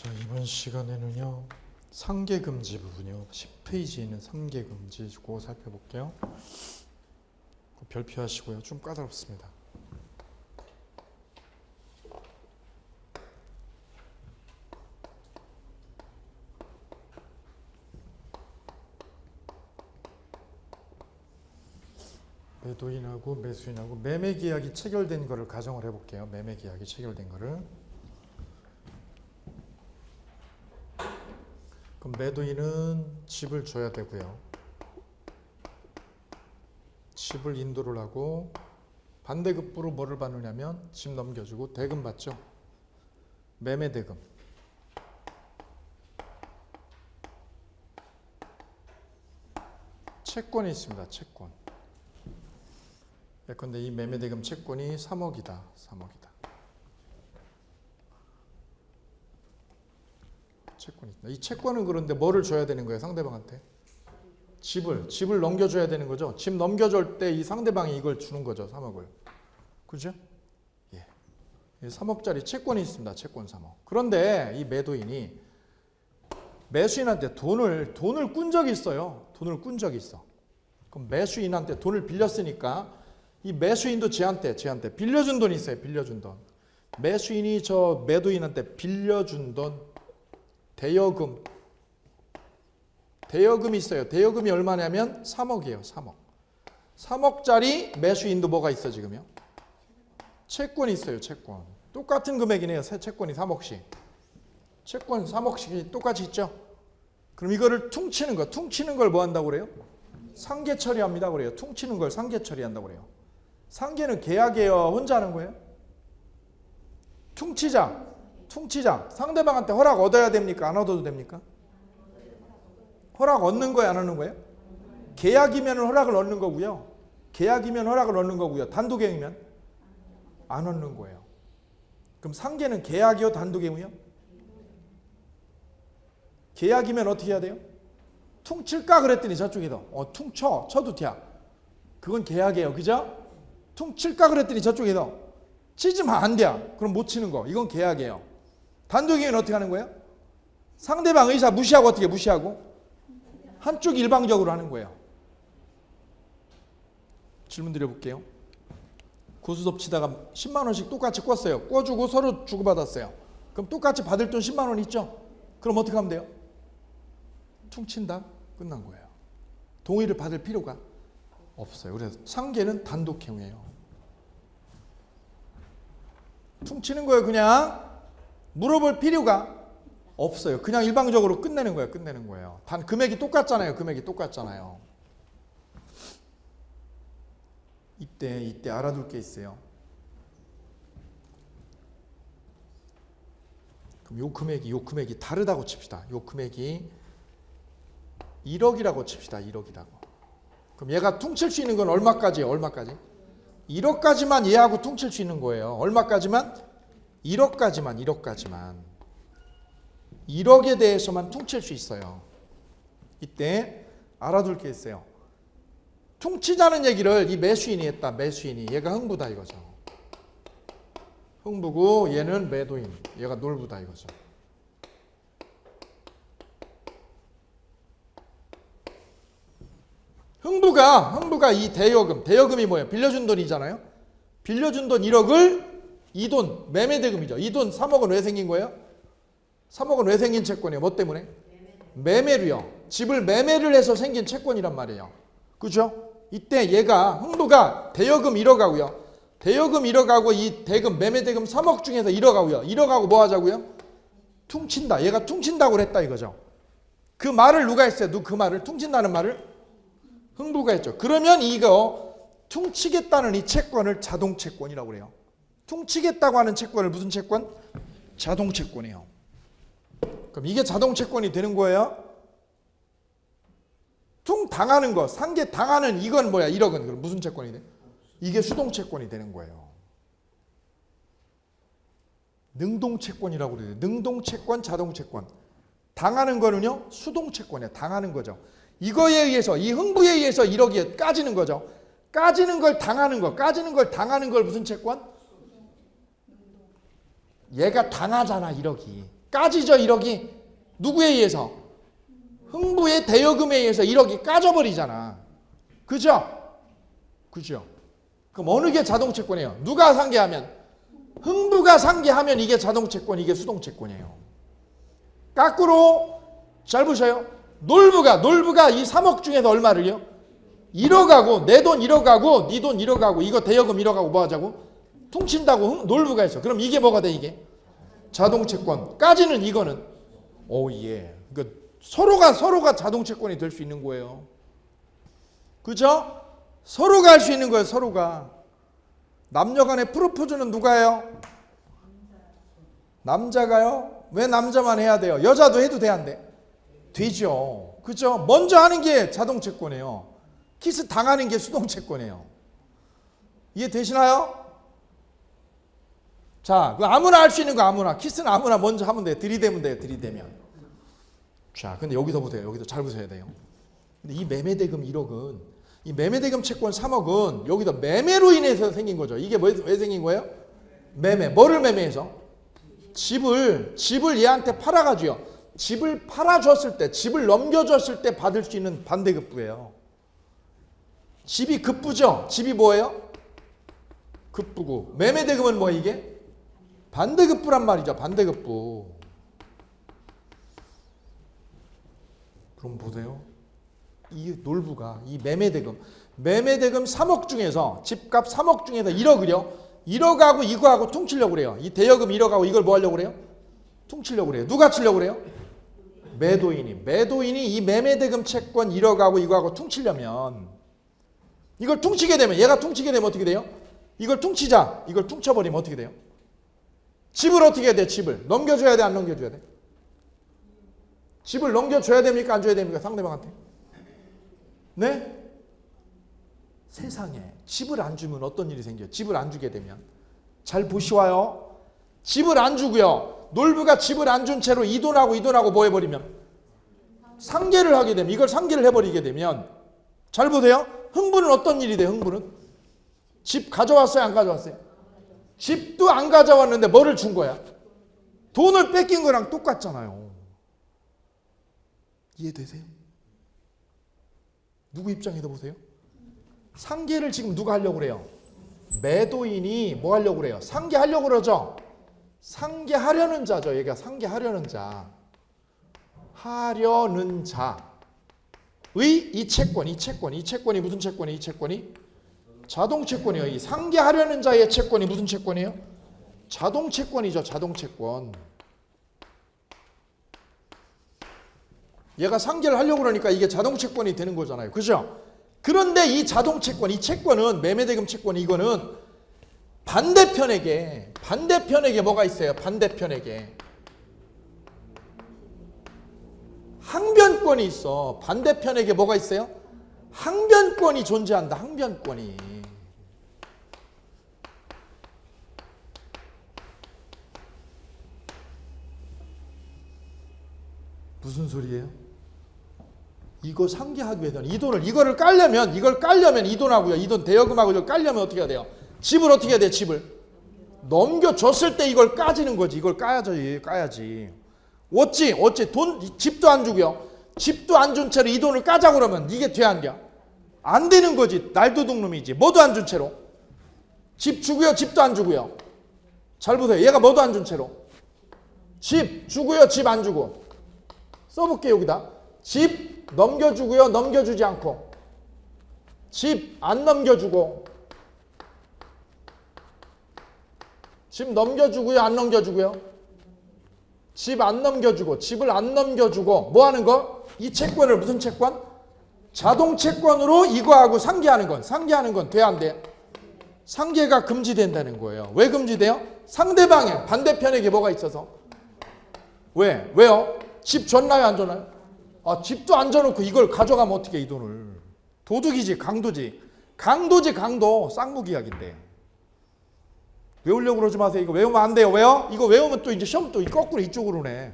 자, 이번 시간에는요, 상계금지 부분이요. 10페이지에 있는 상계금지 그거 살펴볼게요. 별표하시고요. 좀 까다롭습니다. 매도인하고 매수인하고 매매계약이 체결된 거를 가정을 해볼게요. 매매계약이 체결된 거를. 그럼 매도인은 집을 줘야 되고요. 집을 인도를 하고 반대급부로 뭐를 받느냐면 집 넘겨주고 대금 받죠. 매매대금. 채권이 있습니다. 채권. 예컨대 이 매매대금 채권이 3억이다. 3억이다. 채권이 있다. 이 채권은 그런데 뭐를 줘야 되는 거예요? 상대방한테? 집을 넘겨줘야 되는 거죠. 집 넘겨줄 때 이 상대방이 이걸 주는 거죠. 3억을. 그죠? 예. 3억짜리 채권이 있습니다. 채권 3억. 그런데 이 매도인이 매수인한테 돈을 꾼 적이 있어요. 돈을 꾼 적이 있어. 그럼 매수인한테 돈을 빌렸으니까 이 매수인도 쟤한테 빌려준 돈이 있어요. 빌려준 돈. 매수인이 저 매도인한테 빌려준 돈 대여금이 있어요. 대여금이 얼마냐면 3억이에요. 3억. 3억짜리 매수인도 뭐가 있어 지금요? 채권이 있어요. 채권. 똑같은 금액이네요. 새 채권이 3억씩. 채권 3억씩이 똑같이 있죠. 그럼 이거를 퉁치는 걸 뭐 한다고 그래요? 상계 처리합니다 그래요. 퉁치는 걸 상계 처리한다고 그래요. 상계는 계약이에요. 혼자 하는 거예요? 퉁치자. 상대방한테 허락 얻어야 됩니까? 안 얻어도 됩니까? 허락 얻는 거예요? 안 얻는 거예요? 계약이면 허락을 얻는 거고요. 단독행위면 안 얻는 거예요. 그럼 상계는 계약이요? 단독행위요? 계약이면 어떻게 해야 돼요? 퉁칠까 그랬더니 저쪽에서 쳐도 돼. 그건 계약이에요. 그죠? 퉁칠까 그랬더니 저쪽에서 치지면 안 돼. 그럼 못 치는 거. 이건 계약이에요. 단독행위는 어떻게 하는 거예요? 상대방 의사 무시하고 어떻게 무시하고? 한쪽이 일방적으로 하는 거예요. 질문 드려볼게요. 고스톱 치다가 10만 원씩 똑같이 꿨어요. 꿔주고 서로 주고받았어요. 그럼 똑같이 받을 돈 10만 원 있죠? 그럼 어떻게 하면 돼요? 퉁친다? 끝난 거예요. 동의를 받을 필요가 없어요. 그래서 상계는 단독행위예요. 퉁치는 거예요. 그냥 물어볼 필요가 없어요. 그냥 일방적으로 끝내는 거예요. 단 금액이 똑같잖아요. 이때 알아둘 게 있어요. 그럼 요 금액이 다르다고 칩시다. 요 금액이 1억이라고 칩시다. 1억이라고. 그럼 얘가 퉁칠 수 있는 건 얼마까지예요? 1억까지만 얘하고 퉁칠 수 있는 거예요. 얼마까지만? 1억까지만. 1억에 대해서만 퉁칠 수 있어요. 이때 알아둘 게 있어요. 퉁치자는 얘기를 이 매수인이 했다. 얘가 흥부다 이거죠. 흥부고 얘는 매도인. 얘가 놀부다 이거죠. 흥부가 이 대여금이 뭐예요? 빌려준 돈이잖아요. 빌려준 돈 1억을 이 돈 매매대금이죠. 이 돈 3억은 왜 생긴 거예요? 3억은 왜 생긴 채권이에요? 뭐 때문에? 매매로요. 집을 매매를 해서 생긴 채권이란 말이에요. 그죠? 이때 흥부가 대여금 1억 하고요. 대여금 1억 하고 이 대금 매매대금 3억 중에서 1억 하고요. 1억 하고 뭐 하자고요? 퉁친다. 얘가 퉁친다고 그랬다 이거죠. 그 말을 누가 했어요? 그 말을 퉁친다는 말을 흥부가 했죠. 그러면 이거 퉁치겠다는 이 채권을 자동채권이라고 그래요. 퉁치겠다고 하는 채권을 무슨 채권? 자동채권이에요. 그럼 이게 자동채권이 되는 거예요. 당하는 거, 상계 당하는 이건 뭐야? 1억은 그럼 무슨 채권이 돼? 이게 수동채권이 되는 거예요. 능동채권이라고 그래요. 능동채권, 자동채권. 당하는 거는요, 수동채권이에요. 당하는 거죠. 이거에 의해서, 이 흥부에 의해서 1억이 까지는 거죠. 까지는 걸 당하는 걸 무슨 채권? 얘가 당하잖아, 1억이. 까지죠 1억이. 누구에 의해서? 흥부의 대여금에 의해서 1억이 까져버리잖아. 그죠? 그죠? 그럼 어느 게 자동채권이에요? 누가 상계하면? 흥부가 상계하면 이게 자동채권, 이게 수동채권이에요. 거꾸로 잘 보셔요. 놀부가 이 3억 중에서 얼마를요? 1억하고 내 돈 1억하고 네 돈 1억하고 이거 대여금 1억하고 뭐 하자고? 퉁친다고 놀부가 있어. 그럼 이게 뭐가 돼 이게? 자동채권까지는 이거는 예. 그러니까 서로가 자동채권이 될 수 있는 거예요. 그죠? 서로가 할 수 있는 거예요. 서로가. 남녀간의 프로포즈는 누가 해요? 남자가요? 왜 남자만 해야 돼요? 여자도 해도 돼 안 돼? 되죠. 그죠? 먼저 하는 게 자동채권이에요. 키스 당하는 게 수동채권이에요. 이해되시나요? 자, 그 아무나 할 수 있는 거 아무나. 키스는 아무나 먼저 하면 돼요. 들이대면 돼요. 들이대면. 자, 근데 여기서 보세요. 여기서 잘 보셔야 돼요. 근데 이 매매대금 1억은, 이 매매대금 채권 3억은 여기서 매매로 인해서 생긴 거죠. 이게 왜 생긴 거예요? 매매. 뭐를 매매해서? 집을 얘한테 팔아가지고요. 집을 팔아줬을 때, 집을 넘겨줬을 때 받을 수 있는 반대급부예요. 집이 급부죠? 집이 뭐예요? 급부고. 매매대금은 뭐 이게? 반대급부란 말이죠. 반대급부. 그럼 보세요. 이 놀부가 이 매매대금 3억 중에서 집값 3억 중에서 1억을요. 1억하고 이거하고 퉁치려고 그래요. 이 대여금 1억하고 이걸 뭐 하려고 그래요? 퉁치려고 그래요. 누가 치려고 그래요? 매도인이 이 매매대금 채권 1억하고 이거하고 퉁치려면 이걸 퉁치게 되면 얘가 퉁치게 되면 어떻게 돼요? 이걸 퉁치자. 이걸 퉁쳐버리면 어떻게 돼요? 집을 어떻게 해야 돼? 집을 넘겨줘야 돼? 안 넘겨줘야 돼? 집을 넘겨줘야 됩니까? 안 줘야 됩니까? 상대방한테. 네? 세상에 집을 안 주면 어떤 일이 생겨요? 집을 안 주게 되면 잘 보시와요. 집을 안 주고요. 놀부가 집을 안 준 채로 이 돈하고 뭐 해버리면 상계를 하게 되면 이걸 상계를 해버리게 되면 잘 보세요. 흥부는 어떤 일이 돼요? 흥부는 집 가져왔어요? 안 가져왔어요? 집도 안 가져왔는데 뭐를 준 거야? 돈을 뺏긴 거랑 똑같잖아요. 이해되세요? 누구 입장에서 보세요? 상계를 지금 누가 하려고 그래요? 매도인이 뭐 하려고 그래요? 상계하려고 그러죠? 상계하려는 자죠. 얘가 상계하려는 자. 하려는 자의 이 채권이 무슨 채권이? 이 채권이 자동채권이에요. 이 상계하려는 자의 채권이 무슨 채권이에요? 자동채권이죠. 자동채권. 얘가 상계를 하려고 그러니까 이게 자동채권이 되는 거잖아요. 그죠? 그런데 이 자동채권, 이 채권은 매매대금 채권 이거는 반대편에게 뭐가 있어요? 반대편에게 항변권이 있어. 반대편에게 뭐가 있어요? 항변권이 존재한다. 항변권이. 무슨 소리예요? 이거 상계하기 위해서는 이걸 깔려면 이 돈하고요. 이 돈 대여금하고 이걸 깔려면 어떻게 해야 돼요? 집을 어떻게 해야 돼요? 집을 넘겨줬을 때 이걸 까지는 거지. 이걸 까야지. 어찌 집도 안 주고요. 집도 안 준 채로 이 돈을 까자고 그러면 이게 돼 안 돼? 안 되는 거지. 날도둑놈이지. 뭐도 안 준 채로. 집 주고요. 집도 안 주고요. 잘 보세요. 얘가 뭐도 안 준 채로. 집 주고요. 집 안 주고. 써볼게요. 여기다. 집 넘겨주고요. 넘겨주지 않고. 집 안 넘겨주고. 집 넘겨주고요. 안 넘겨주고요. 집 안 넘겨주고. 집을 안 넘겨주고. 뭐 하는 거? 이 채권을 무슨 채권? 자동채권으로 이거하고 상계하는 건 돼 안 돼? 상계가 금지된다는 거예요. 왜 금지돼요? 상대방의 반대편에게 뭐가 있어서. 왜요? 집 줬나요? 안 줬나요? 집도 안 줘놓고 이걸 가져가면 어떻게 이 돈을. 도둑이지. 강도 쌍무기약인데. 외우려고 그러지 마세요. 이거 외우면 안 돼요. 왜요? 이거 외우면 또 이제 시험 또 거꾸로 이쪽으로 내.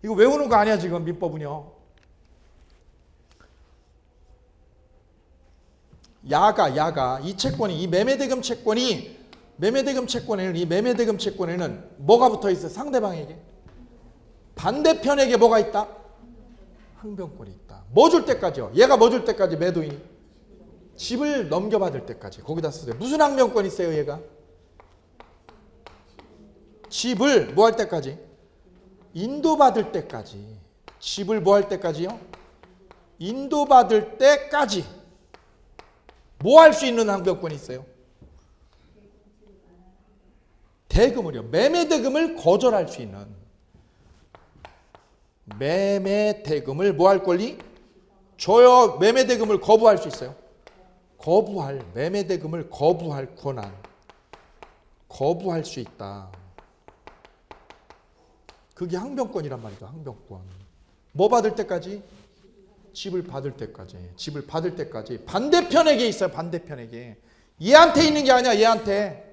이거 외우는 거 아니야 지금 민법은요. 야가 이 채권이 이 매매대금 채권에는 뭐가 붙어 있어요? 상대방에게 반대편에게 뭐가 있다? 항변권이 있다. 뭐 줄 때까지요? 얘가 뭐 줄 때까지 매도인이? 집을 넘겨받을 때까지. 거기다 쓰세요. 무슨 항변권이 있어요 얘가? 집을 뭐 할 때까지? 인도받을 때까지. 집을 뭐 할 때까지요? 인도받을 때까지. 뭐 할 수 있는 항변권이 있어요? 대금을요. 매매대금을 거절할 수 있는. 매매대금을 뭐 할 권리? 줘요. 매매대금을 거부할 수 있어요. 거부할. 매매대금을 거부할 권한. 거부할 수 있다. 그게 항변권이란 말이죠. 항변권. 뭐 받을 때까지? 집을 받을 때까지. 집을 받을 때까지. 반대편에게 있어요. 반대편에게. 얘한테 있는 게 아니야. 얘한테.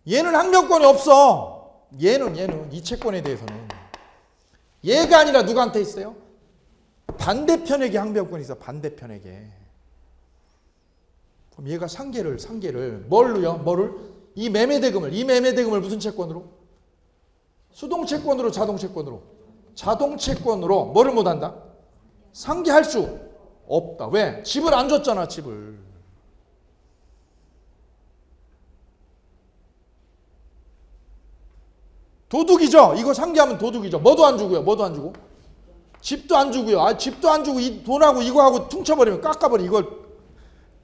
얘는 항변권이 없어. 얘는 이 채권에 대해서는. 얘가 아니라 누구한테 있어요? 반대편에게 항변권이 있어. 반대편에게. 그럼 얘가 상계를 뭘로요? 뭐를? 이 매매대금을 무슨 채권으로? 수동채권으로 자동채권으로? 자동채권으로 뭐를 못한다? 상계할 수 없다. 왜? 집을 안 줬잖아. 집을. 도둑이죠. 이거 상계하면 도둑이죠. 뭐도 안 주고요. 뭐도 안 주고. 집도 안 주고요. 집도 안 주고 이 돈하고 이거하고 퉁쳐버리면 깎아버리. 이걸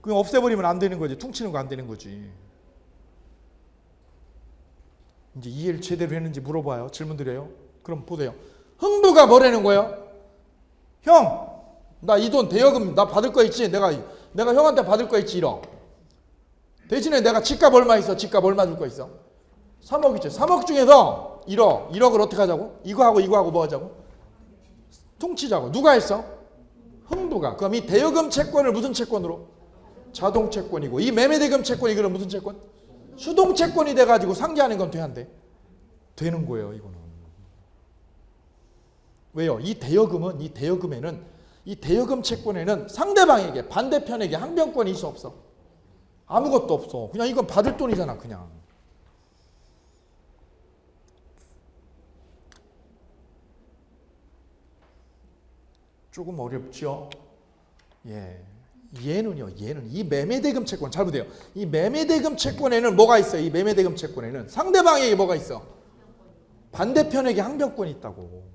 그냥 없애버리면 안 되는 거지. 퉁치는 거 안 되는 거지. 이제 이해를 제대로 했는지 물어봐요. 질문 드려요. 그럼 보세요. 흥부가 뭐라는 거예요? 형, 나 이 돈 대여금 나 받을 거 있지? 내가 형한테 받을 거 있지? 1억. 대신에 내가 집값 얼마 있어? 집값 얼마 줄 거 있어? 3억 있지. 3억 중에서 1억을 어떻게 하자고? 이거하고 뭐 하자고? 퉁치자고. 누가 했어? 흥부가. 그럼 이 대여금 채권을 무슨 채권으로? 자동채권이고, 이 매매대금 채권이 그럼 무슨 채권? 수동채권이 돼가지고 상계하는 건 돼, 안 돼? 되는 거예요, 이거는. 왜요? 이 대여금에는, 이 대여금 채권에는 상대방에게, 반대편에게 항변권이 있어, 없어? 아무것도 없어. 그냥 이건 받을 돈이잖아, 그냥. 조금 어렵죠? 예. 얘는 이 매매대금 채권 잘 보세요. 이 매매대금 채권에는 뭐가 있어요? 이 매매대금 채권에는 상대방에게 뭐가 있어? 반대편에게 항변권이 있다고.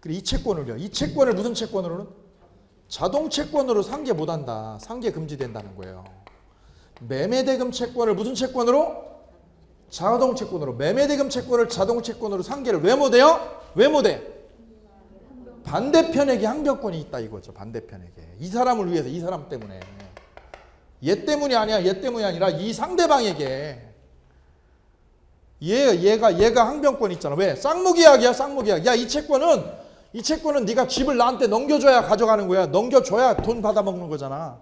그리고 이 채권을 무슨 채권으로는? 자동채권으로 상계 못한다. 상계 금지된다는 거예요. 매매대금 채권을 무슨 채권으로? 자동채권으로. 매매대금 채권을 자동채권으로 상계를 왜 못해요? 왜 못해? 반대편에게 항변권이 있다 이거죠. 반대편에게. 이 사람을 위해서, 이 사람 때문에. 얘 때문이 아니야. 얘 때문이 아니라 이 상대방에게. 얘가 항변권이 있잖아. 왜? 쌍무계약이야. 쌍무계약. 야, 이 채권은 네가 집을 나한테 넘겨줘야 가져가는 거야. 넘겨줘야 돈 받아먹는 거잖아.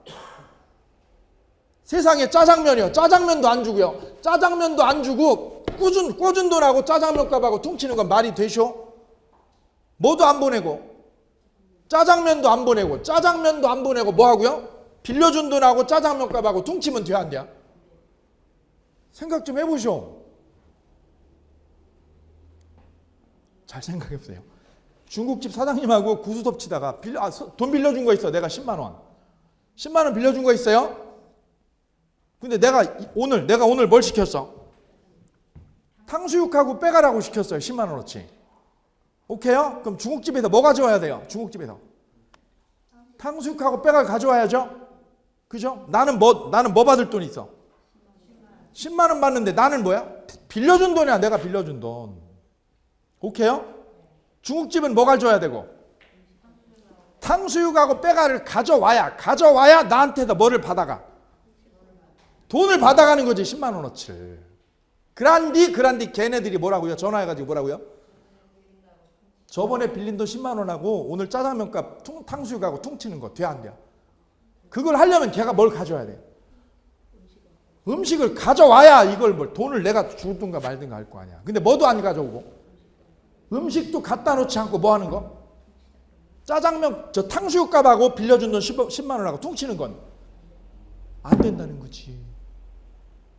세상에 짜장면이요. 짜장면도 안 주고요. 짜장면도 안 주고 꿔준 돈하고 짜장면 값하고 퉁치는 건 말이 되쇼? 뭐도 안 보내고. 짜장면도 안 보내고 뭐 하고요? 빌려준 돈하고 짜장면 값하고 퉁치면 돼, 안 돼? 생각 좀 해보쇼. 잘 생각해 보세요. 중국집 사장님하고 구두섭 치다가 돈 빌려준 거 있어. 내가 10만 원. 10만 원 빌려준 거 있어요? 근데 내가 오늘 뭘 시켰어? 탕수육하고 빼가라고 시켰어요. 10만 원어치. 오케이요? 그럼 중국집에서 뭐 가져와야 돼요? 중국집에서 탕수육하고 빼가 가져와야죠. 그죠? 나는 뭐 받을 돈이 있어? 10만 원 받는데 나는 뭐야? 빌려준 돈이야. 내가 빌려준 돈. 오케이요? 중국집은 뭐 가져와야 되고? 탕수육하고 빼가를 가져와야 나한테서 뭐를 받아가? 돈을 받아가는 거지. 10만 원어치를. 그란디 걔네들이 뭐라고요? 전화해가지고 뭐라고요? 저번에 빌린 돈 10만 원하고 오늘 짜장면값 탕수육하고 퉁치는 거 돼, 안 돼? 그걸 하려면 걔가 뭘 가져와야 돼? 음식을 가져와야 이걸 돈을 내가 주든가 말든가 할 거 아니야. 근데 뭐도 안 가져오고 음식도 갖다 놓지 않고 뭐 하는 거? 짜장면 탕수육값하고 빌려준 돈 10만 원하고 퉁치는 건 안 된다는 거지.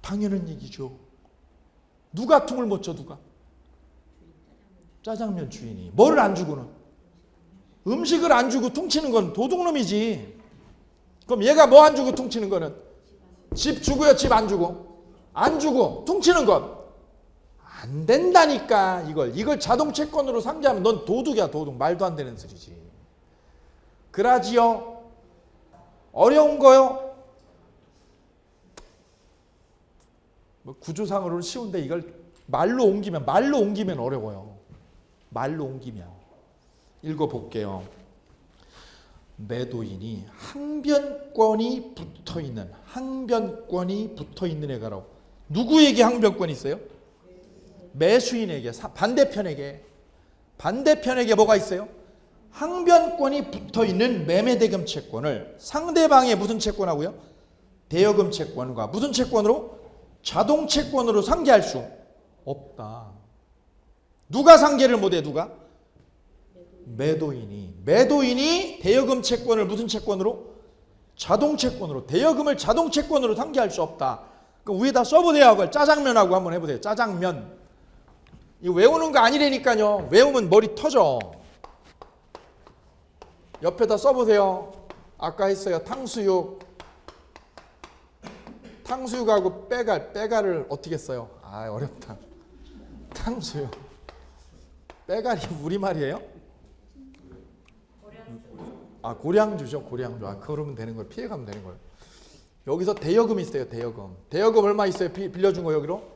당연한 얘기죠. 누가 퉁을 못 쳐? 누가? 짜장면 주인이 뭐를 안 주고는? 음식을 안 주고 퉁치는 건 도둑놈이지. 그럼 얘가 뭐 안 주고 퉁치는 거는? 집 주고요, 집 안 주고? 안 주고 퉁치는 건 안 된다니까. 이걸 자동 채권으로 상기하면 넌 도둑이야, 도둑. 말도 안 되는 소리지. 그라지요? 어려운 거요? 뭐 구조상으로는 쉬운데 이걸 말로 옮기면 어려워요. 말로 옮기면. 읽어볼게요. 매도인이 항변권이 붙어있는 애가라고. 누구에게 항변권이 있어요? 매수인에게, 반대편에게 뭐가 있어요? 항변권이 붙어있는 매매대금 채권을 상대방의 무슨 채권하고요? 대여금 채권과 무슨 채권으로? 자동 채권으로 상계할 수 없다. 누가 상계를 못해? 누가? 매도인이 대여금 채권을 무슨 채권으로? 자동 채권으로. 대여금을 자동 채권으로 상계할 수 없다. 그럼 위에다 써보세요. 그걸 짜장면하고 한번 해보세요. 짜장면. 이거 외우는 거 아니라니까요. 외우면 머리 터져. 옆에다 써보세요. 아까 했어요. 탕수육하고 빼갈을 어떻게 써요? 아, 어렵다. 탕수육. 빼갈이 우리말이에요? 아, 고량주죠. 고량주. 아, 그러면 되는 거예요. 피해가면 되는 거예요. 여기서 대여금이 있어요. 대여금 얼마 있어요? 빌려준 거 여기로?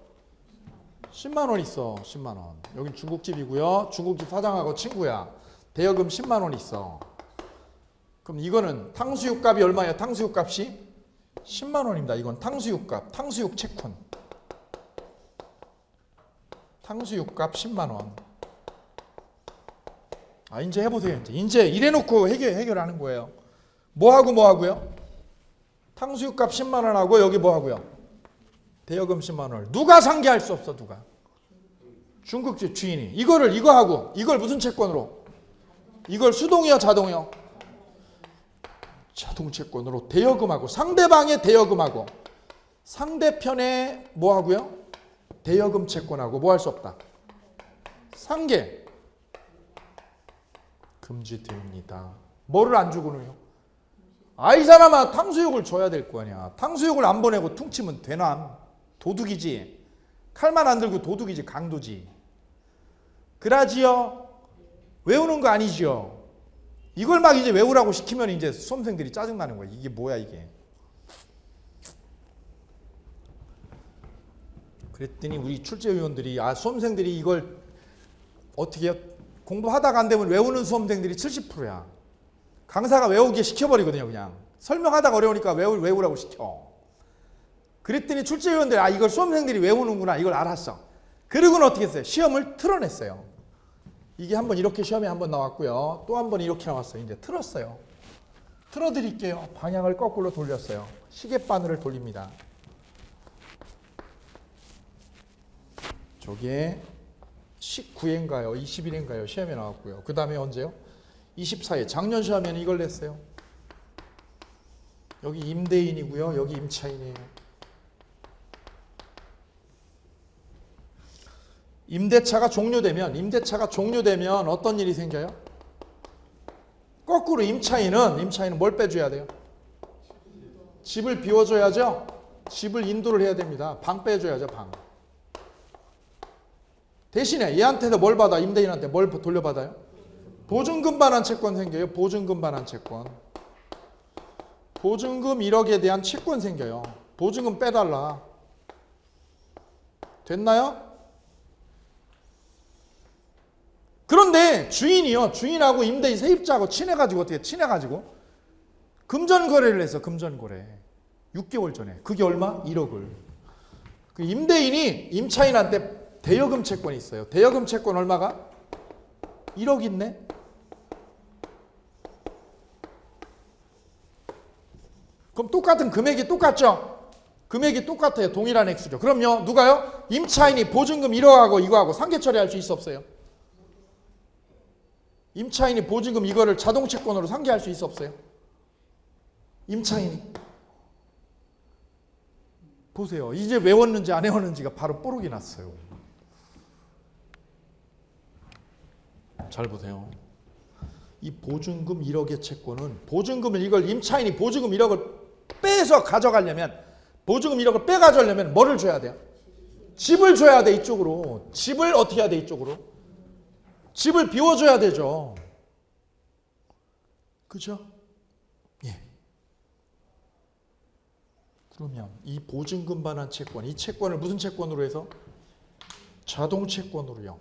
10만 원 있어. 10만 원. 여긴 중국집이고요. 중국집 사장하고 친구야. 대여금 10만 원 있어. 그럼 이거는 탕수육 값이 얼마예요? 탕수육 값이 10만 원입니다. 이건 탕수육 값, 탕수육 채권. 탕수육 값 10만 원. 아, 이제 해보세요. 이제 이래놓고 해결하는 거예요. 뭐하고요? 탕수육 값 10만 원하고 여기 뭐하고요? 대여금 10만 원을. 누가 상계할 수 없어, 누가? 중국집 주인이. 이걸 무슨 채권으로? 이걸 수동이요, 자동이요? 자동 채권으로 대여금하고 상대방의 대여금하고 상대편의 뭐하고요? 대여금 채권하고 뭐 할 수 없다? 상계. 금지됩니다. 뭐를 안 주고는요? 아, 이 사람아, 탕수육을 줘야 될 거 아니야. 탕수육을 안 보내고 퉁치면 되나? 도둑이지. 칼만 안 들고 도둑이지, 강도지. 그라지요? 외우는 거 아니지요? 이걸 막 이제 외우라고 시키면 이제 수험생들이 짜증나는 거야. 이게 뭐야, 이게. 그랬더니 우리 출제위원들이, 수험생들이 이걸 어떻게 해요? 공부하다가 안 되면 외우는 수험생들이 70%야. 강사가 외우게 시켜버리거든요, 그냥. 설명하다가 어려우니까 외우라고 시켜. 그랬더니 출제위원들이, 이걸 수험생들이 외우는구나, 이걸 알았어. 그리고는 어떻게 했어요? 시험을 틀어냈어요. 이게 한번 이렇게 시험에 한번 나왔고요. 또 한번 이렇게 나왔어요. 이제 틀었어요. 틀어드릴게요. 방향을 거꾸로 돌렸어요. 시계바늘을 돌립니다. 저게 19회인가요? 20일인가요? 시험에 나왔고요. 그 다음에 언제요? 24회. 작년 시험에는 이걸 냈어요. 여기 임대인이고요. 여기 임차인이에요. 임대차가 종료되면 어떤 일이 생겨요? 거꾸로 임차인은 뭘 빼줘야 돼요? 집을 비워줘야죠. 집을 인도를 해야 됩니다. 방 빼줘야죠. 방. 대신에 얘한테도 뭘 받아? 임대인한테 뭘 돌려받아요? 보증금 반환 채권 생겨요. 보증금 반환 채권. 보증금 1억에 대한 채권 생겨요. 보증금 빼달라. 됐나요? 그런데 주인하고 임대인 세입자하고 친해가지고 어떻게 친해가지고 금전거래를 해서 금전거래 6개월 전에. 그게 얼마? 1억을. 그 임대인이 임차인한테 대여금 채권이 있어요. 대여금 채권 얼마가? 1억 있네. 그럼 똑같은 금액이 똑같죠? 금액이 똑같아요. 동일한 액수죠. 그럼요. 누가요? 임차인이 보증금 1억하고 이거하고 상계 처리할 수 있어 없어요? 임차인이 보증금 이거를 자동 채권으로 상계할 수 있어 없어요? 임차인이. 보세요. 이제 외웠는지 안 외웠는지가 바로 뽀록이 났어요. 잘 보세요. 이 보증금 1억의 채권은 보증금을 이걸 임차인이 보증금 1억을 빼서 가져가려면 보증금 1억을 빼 가져가려면 뭐를 줘야 돼요? 집을 줘야 돼. 이쪽으로. 집을 어떻게 해야 돼? 이쪽으로. 집을 비워줘야 되죠. 그죠? 예. 그러면 이 보증금 반환 채권, 이 채권을 무슨 채권으로 해서? 자동 채권으로요.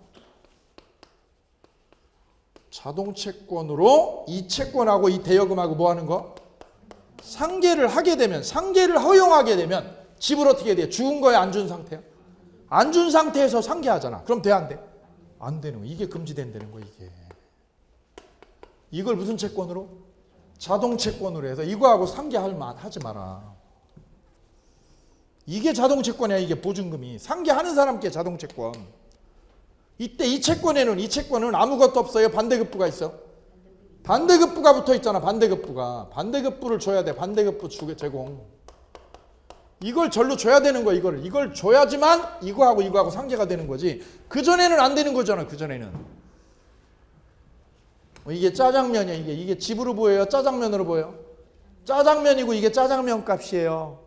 자동 채권으로 이 채권하고 이 대여금하고 뭐 하는 거? 상계를 하게 되면, 상계를 허용하게 되면 집을 어떻게 해야 돼요? 죽은 거야, 안 준 상태야? 안 준 상태에서 상계하잖아. 그럼 돼, 안 돼? 안 되는 거. 이게 금지된다는 거, 이게. 이걸 무슨 채권으로? 자동 채권으로 해서 이거하고 상계하지 마라. 이게 자동 채권이야. 이게 보증금이. 상계하는 사람께 자동 채권. 이때 이 채권은 아무것도 없어요. 반대급부가 있어. 반대급부가 붙어 있잖아. 반대급부가. 반대급부를 줘야 돼. 반대급부 제공. 이걸 절로 줘야 되는 거야. 이걸 줘야지만 이거하고 상계가 되는 거지. 그전에는 안 되는 거잖아. 그전에는. 이게 짜장면이야. 이게 집으로 보여요? 짜장면으로 보여요? 짜장면이고 이게 짜장면 값이에요.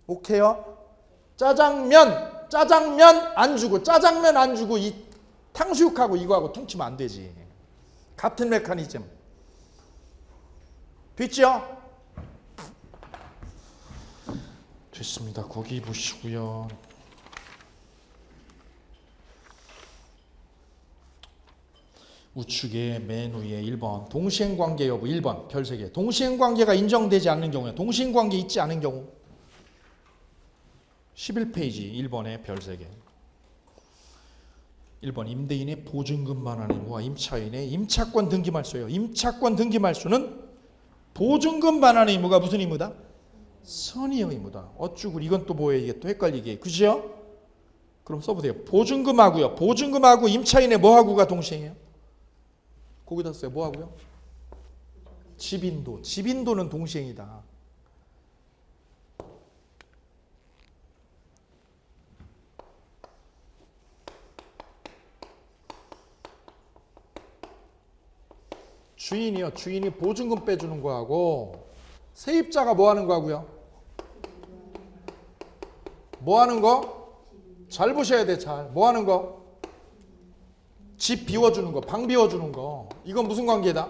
오케이요? 짜장면 안 주고 짜장면 안 주고 이 탕수육하고 이거하고 퉁치면 안 되지. 같은 메커니즘. 됐죠? 됐습니다. 거기 보시고요. 우측에 맨 위에 1번 동시행관계 여부 1번 별 3개. 동시행관계가 인정되지 않는 경우에 동시행관계 있지 않은 경우 11페이지 1번에 별 3개. 1번 임대인의 보증금 반환 의무와 임차인의 임차권 등기 말소예요. 임차권 등기 말소는 보증금 반환 의무가 무슨 의무다? 선의 의무다. 어쭈고 이건 또 뭐예요? 이게 또 헷갈리게. 그죠? 그럼 써보세요. 보증금하고요. 보증금하고 임차인의 뭐하고가 동시행해요? 거기다 써요. 뭐하고요? 집인도. 집인도는 동시행이다. 주인이요. 주인이 보증금 빼주는 거하고 세입자가 뭐 하는 거하고요? 뭐 하는 거? 잘 보셔야 돼. 잘. 뭐 하는 거? 집 비워주는 거. 방 비워주는 거. 이건 무슨 관계다?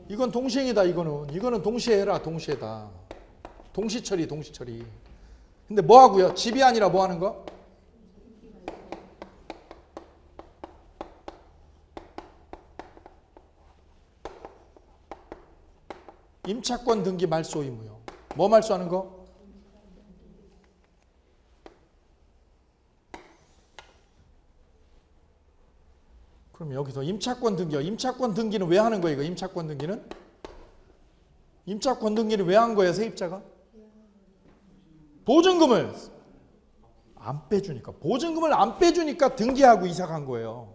이건 동시행이다. 이거는 동시에 해라. 동시에다. 동시처리. 근데 뭐 하고요? 집이 아니라 뭐 하는 거? 임차권 등기 말소 의무요. 뭐 말소하는 거? 그럼 여기서 임차권 등기요. 임차권 등기는 왜 하는 거예요? 이거 임차권 등기는? 임차권 등기는 왜 한 거예요? 세입자가? 보증금을 안 빼주니까. 보증금을 안 빼주니까 등기하고 이사 간 거예요.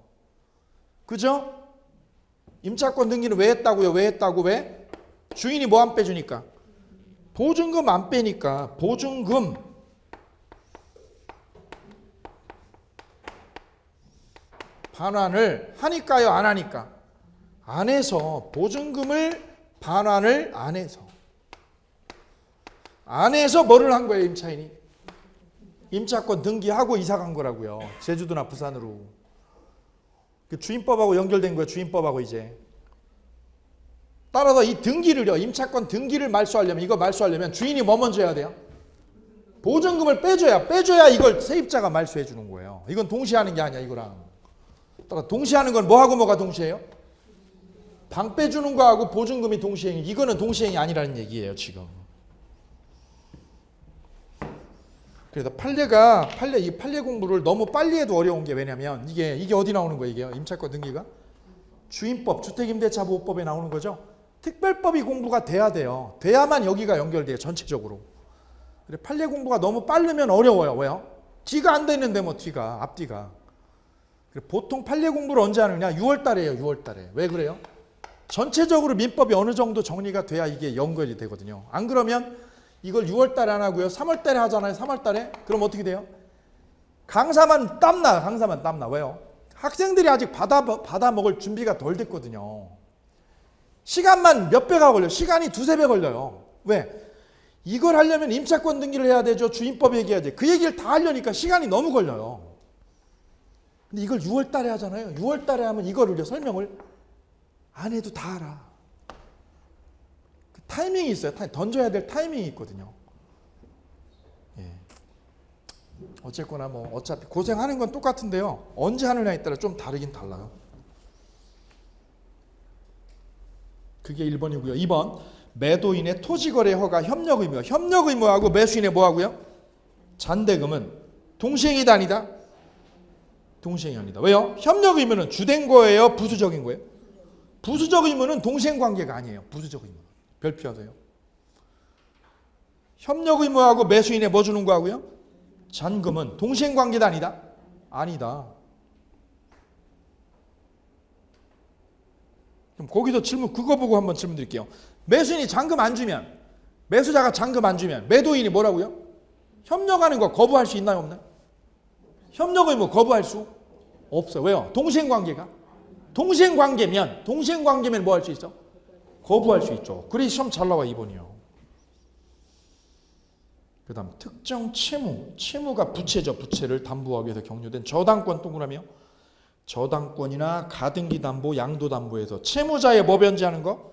그죠? 임차권 등기는 왜 했다고요? 왜? 주인이 뭐 안 빼주니까? 보증금 안 빼니까 보증금 반환을 하니까요? 안 하니까? 안 해서 보증금을 반환을 안 해서 뭐를 한 거예요? 임차인이? 임차권 등기하고 이사 간 거라고요. 제주도나 부산으로. 주인법하고 연결된 거예요. 주인법하고 이제. 따라서 이 등기를요. 임차권 등기를 말소하려면 주인이 뭐 먼저 해야 돼요? 보증금을 빼줘야 이걸 세입자가 말소해 주는 거예요. 이건 동시에 하는 게 아니야. 이거랑. 따라 동시에 하는 건 뭐하고 뭐가 동시에요? 방 빼주는 거하고 보증금이 동시행이. 이거는 동시행이 아니라는 얘기예요. 지금. 그래서 이 판례 공부를 너무 빨리 해도 어려운 게 왜냐면 이게 어디 나오는 거예요? 이게요? 임차권 등기가? 주인법, 주택임대차보호법에 나오는 거죠. 특별법이 공부가 돼야 돼요. 돼야만 여기가 연결돼요. 전체적으로. 판례 공부가 너무 빠르면 어려워요. 왜요? 뒤가 안 되는데 뭐 앞뒤가. 보통 판례 공부를 언제 하느냐? 6월 달에요. 6월 달에. 왜 그래요? 전체적으로 민법이 어느 정도 정리가 돼야 이게 연결이 되거든요. 안 그러면 이걸 6월 달에 안 하고요. 3월 달에 하잖아요. 3월 달에. 그럼 어떻게 돼요? 강사만 땀나. 왜요? 학생들이 아직 받아 먹을 준비가 덜 됐거든요. 시간만 몇 배가 걸려요. 시간이 두세 배 걸려요. 왜? 이걸 하려면 임차권 등기를 해야 되죠. 주인법 얘기해야지. 그 얘기를 다 하려니까 시간이 너무 걸려요. 근데 이걸 6월 달에 하잖아요. 6월 달에 하면 이걸 우리가 설명을 안 해도 다 알아. 그 타이밍이 있어요. 던져야 될 타이밍이 있거든요. 예. 어쨌거나 뭐 어차피 고생하는 건 똑같은데요. 언제 하느냐에 따라 좀 다르긴 달라요. 그게 1번이고요. 2번. 매도인의 토지거래 허가 협력 의무. 협력 의무하고 매수인의 뭐하고요? 잔대금은 동시행이다 아니다? 동시행이 아니다. 왜요? 협력 의무는 주된 거예요? 부수적인 거예요? 부수적 의무는 동시행 관계가 아니에요. 부수적 의무. 별표하세요. 협력 의무하고 매수인의 뭐 주는 거하고요? 잔금은 동시행 관계다 아니다? 아니다. 그럼 거기서 질문 그거 보고 한번 질문 드릴게요. 매수인이 잔금 안 주면, 매수자가 잔금 안 주면 매도인이 뭐라고요? 협력하는 거 거부할 수 있나요, 없나요? 협력 의무 거부할 수 없어요. 왜요? 동시행 관계가 동시행 관계면 뭐 할 수 있어? 거부할 수 있죠. 그래서 시험 잘 나와 2번이요. 그다음 특정 채무가 부채죠. 부채를 담보하기 위해서 격려된 저당권 동그라미요. 저당권이나 가등기 담보, 양도 담보에서 채무자의 뭐 변제하는 거?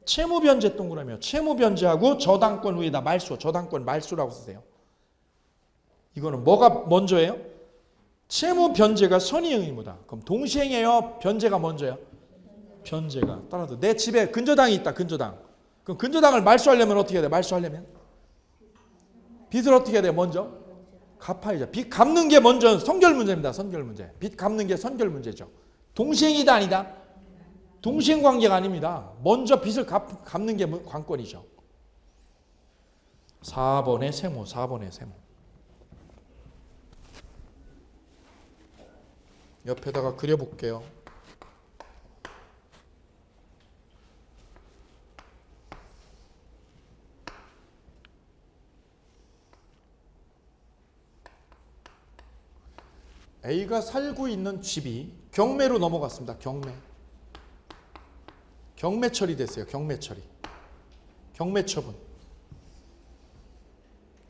채무 변제 동그라미요. 채무 변제하고 저당권 위에다 말소, 저당권 말소라고 쓰세요. 이거는 뭐가 먼저예요? 채무 변제가 선의의 의무다. 그럼 동시행이에요? 변제가 먼저예요? 변제가. 따라서 내 집에 근저당이 있다. 근저당. 그럼 근저당을 말소하려면 어떻게 해야 돼? 말소하려면 빚을 어떻게 해야 돼? 먼저 갚아야죠. 빚 갚는 게 먼저 선결 문제입니다. 선결 문제. 빚 갚는 게 선결 문제죠. 동시행이다 아니다? 동시행 관계가 아닙니다. 먼저 빚을 갚는 게 관건이죠. 4번의 세무. 옆에다가 그려볼게요. A가 살고 있는 집이 경매로 넘어갔습니다. 경매 처리됐어요. 경매 처분.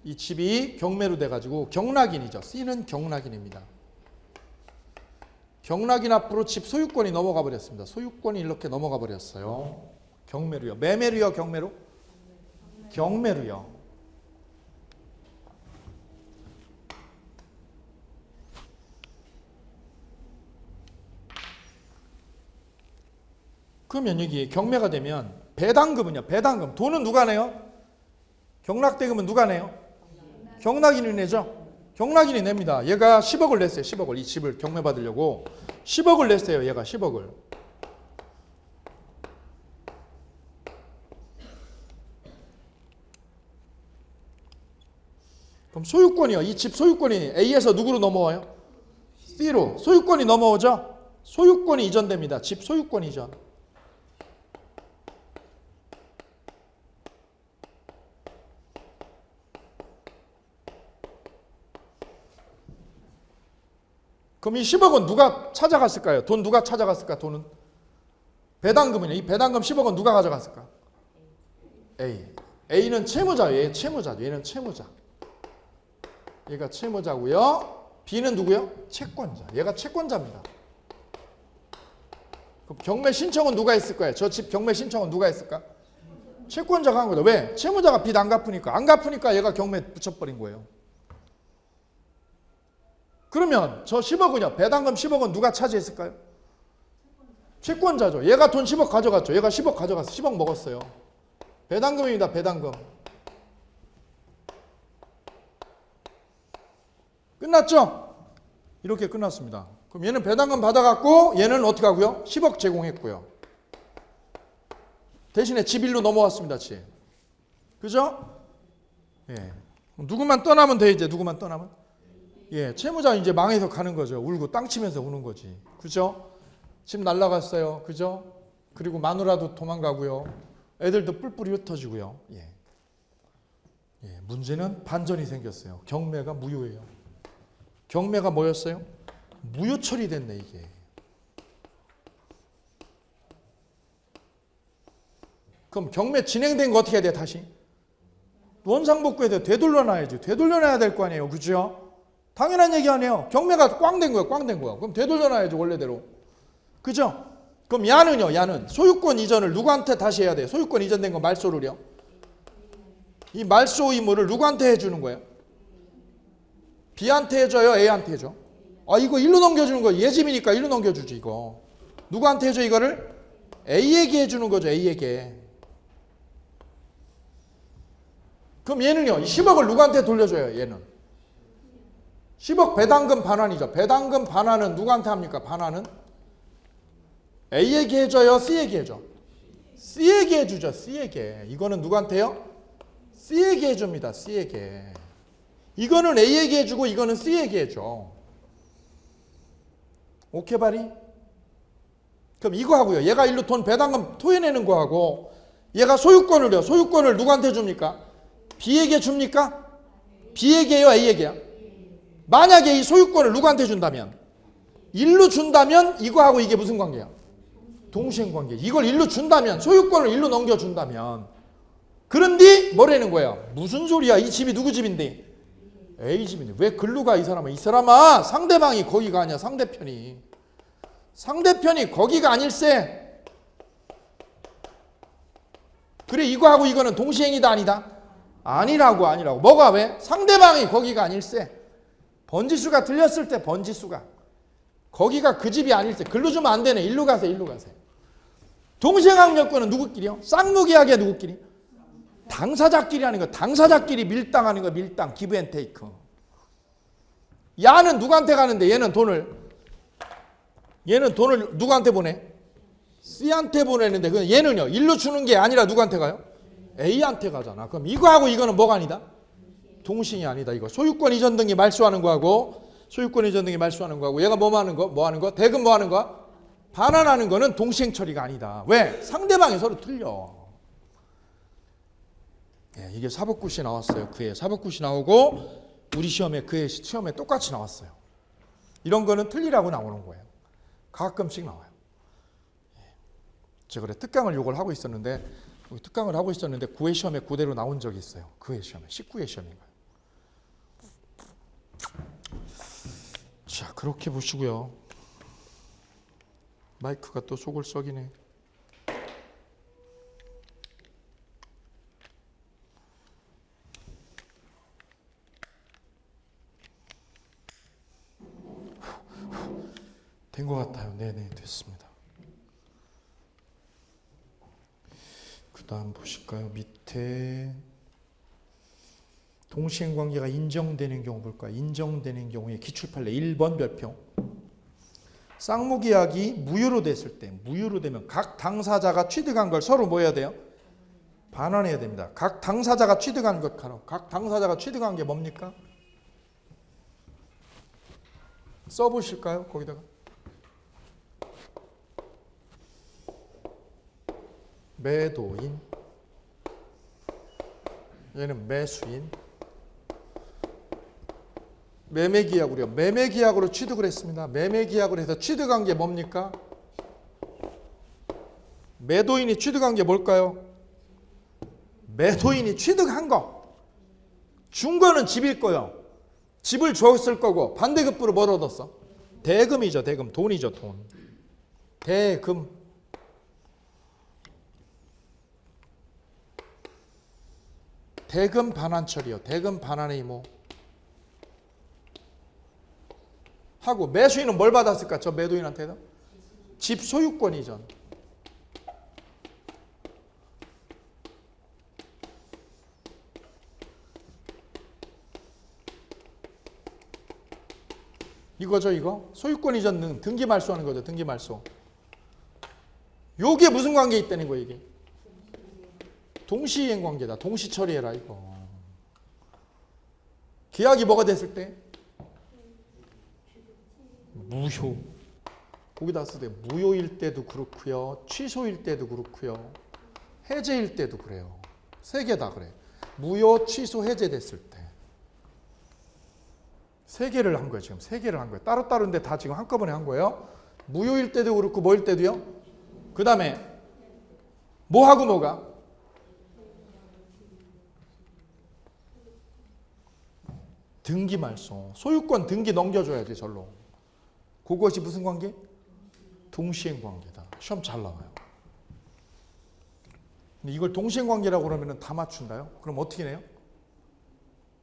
이 집이 경매로 돼가지고 경락인이죠. C는 경락인입니다. 경락인 앞으로 집 소유권이 넘어가 버렸습니다. 소유권이 이렇게 넘어가 버렸어요. 경매로요. 매매로요, 경매로? 경매로요. 그러면 여기 경매가 되면 배당금은요. 배당금. 돈은 누가 내요? 경락대금은 누가 내요? 경락인이 내죠. 경락인이 냅니다. 얘가 10억을 냈어요. 10억을. 이 집을 경매 받으려고 10억을 냈어요. 얘가 10억을. 그럼 소유권이요. 이 집 소유권이 A에서 누구로 넘어와요? C로. 소유권이 넘어오죠. 소유권이 이전됩니다. 집 소유권 이전. 그럼 이 10억은 누가 찾아갔을까요? 돈 누가 찾아갔을까? 돈은 배당금이네. 이 배당금 10억은 누가 가져갔을까? A는 채무자예요. 얘 채무자죠. 얘는 채무자. 얘가 채무자고요. B는 누구요? 채권자. 얘가 채권자입니다. 그럼 경매 신청은 누가 했을 거예요? 저 집 경매 신청은 누가 했을까? 채권자가 한 거죠. 왜? 채무자가 빚 안 갚으니까 얘가 경매 붙여버린 거예요. 그러면 저 10억은요. 배당금 10억은 누가 차지했을까요? 채권자죠. 얘가 돈 10억 가져갔죠. 얘가 10억 가져갔어. 10억 먹었어요. 배당금입니다. 배당금. 끝났죠? 이렇게 끝났습니다. 그럼 얘는 배당금 받아갖고 얘는 어떻게 하고요? 10억 제공했고요. 대신에 집일로 넘어왔습니다. 집. 그죠? 예. 누구만 떠나면 돼 이제. 누구만 떠나면? 예, 채무자 이제 망해서 가는 거죠. 울고 땅 치면서 우는 거지. 그죠? 집 날라갔어요. 그죠? 그리고 마누라도 도망가고요. 애들도 뿔뿔이 흩어지고요. 예. 문제는 반전이 생겼어요. 경매가 무효예요. 경매가 뭐였어요? 무효 처리됐네 이게. 그럼 경매 진행된 거 어떻게 해야 돼? 다시 원상복구해야 돼. 되돌려놔야지. 되돌려놔야 될 거 아니에요. 그죠? 당연한 얘기 아니에요. 경매가 꽝 된 거야. 꽝 된 거야. 그럼 되돌려놔야지 원래대로. 그죠? 그럼 야는요. 야는 소유권 이전을 누구한테 다시 해야 돼? 소유권 이전된 거 말소를요. 이 말소 의무를 누구한테 해주는 거예요? B한테 해줘요? A한테 해줘? 아 이거 일로 넘겨주는 거 얘 집이니까 일로 넘겨주지 이거. 누구한테 해줘 이거를? A에게 해주는 거죠. A에게. 그럼 얘는요. 10억을 누구한테 돌려줘요? 얘는 10억 배당금 반환이죠. 배당금 반환은 누구한테 합니까? 반환은 A에게 해줘요? C에게 해줘? C에게 해주죠. C에게. 이거는 누구한테요? C에게 해줍니다. C에게. 이거는 A에게 해주고 이거는 C에게 해줘. 오케이 바리? 그럼 이거 하고요. 얘가 일로 돈 배당금 토해내는 거하고 얘가 소유권을요. 소유권을 누구한테 줍니까? B에게 줍니까? B에게요? A에게요? 만약에 이 소유권을 누구한테 준다면 일로 준다면 이거하고 이게 무슨 관계야? 동시행관계. 이걸 일로 준다면 소유권을 일로 넘겨준다면 그런데 뭐라는 거야? 무슨 소리야? 이 집이 누구 집인데? A 집인데 왜 글로 가 이 사람아? 이 사람아 상대방이 거기가 아니야. 상대편이 거기가 아닐세. 그래 이거하고 이거는 동시행이다 아니다? 아니라고. 뭐가 왜? 상대방이 거기가 아닐세. 번지수가 틀렸을 때 번지수가 거기가 그 집이 아닐세. 글로 주면 안 되네. 일로 가세요. 동시행항력권은 누구끼리요? 쌍무계약이야 누구끼리? 당사자끼리 하는 거. 당사자끼리 밀당하는 거. 밀당. 기브 앤 테이크. 야는 누구한테 가는데 얘는 돈을 누구한테 보내? C한테 보내는데 얘는요. 일로 주는 게 아니라 누구한테 가요? A한테 가잖아. 그럼 이거하고 이거는 뭐가 아니다? 동시행이 아니다. 이거 소유권 이전 등기 말소하는 거하고 얘가 뭐 하는 거? 대금 뭐 하는 거야? 반환하는 거는 동시행 처리가 아니다. 왜? 상대방이 서로 틀려. 예, 이게 사법고시 나왔어요. 그해 사법고시 나오고 우리 시험에 그해 시험에 똑같이 나왔어요. 이런 거는 틀리라고 나오는 거예요. 가끔씩 나와요. 예. 제가 그래 특강을 요걸 하고 있었는데 구회 시험에 그대로 나온 적이 있어요. 그해 시험에 19회 시험인가요? 자 그렇게 보시고요. 마이크가 또 속을 썩이네. 된 것 같아요. 네네 됐습니다. 그 다음 보실까요? 밑에 동시행관계가 인정되는 경우 볼까요? 인정되는 경우에 기출판례 1번 별표. 쌍무계약이 무효로 됐을 때, 무효로 되면 각 당사자가 취득한 걸 서로 뭐 해야 돼요? 반환해야 됩니다. 각 당사자가 취득한 것 가로. 각 당사자가 취득한 게 뭡니까? 써보실까요? 거기다가 매도인, 얘는 매수인. 매매계약으로요. 매매계약으로 취득을 했습니다. 매매계약으로 해서 취득한 게 뭡니까? 매도인이 취득한 게 뭘까요? 매도인이 취득한 거. 준 거는 집일 거예요. 집을 줬을 거고 반대급부로 뭘 얻었어? 대금이죠. 대금. 돈이죠. 돈. 대금. 대금 반환 처리요. 대금 반환의 이모. 하고 매수인은 뭘 받았을까? 저 매도인한테는 집 소유권 이전. 이거죠, 이거. 소유권 이전 등기 말소하는 거죠. 등기 말소. 요게 무슨 관계 있다는 거예요, 이게? 동시이행 관계다. 동시 처리해라, 이거. 계약이 뭐가 됐을 때? 무효. 거기다 쓰되 무효일 때도 그렇고요. 취소일 때도 그렇고요. 해제일 때도 그래요. 세 개 다 그래. 무효, 취소, 해제됐을 때. 세 개를 한 거예요. 지금 세 개를 한 거예요. 따로따로인데 다 지금 한꺼번에 한 거예요. 무효일 때도 그렇고 뭐일 때도요. 그 다음에 뭐하고 뭐가? 등기 말소. 소유권 등기 넘겨줘야지 절로. 그것이 무슨 관계? 동시행 관계다. 시험 잘 나와요. 근데 이걸 동시행 관계라고 그러면 다 맞춘다요? 그럼 어떻게 해요?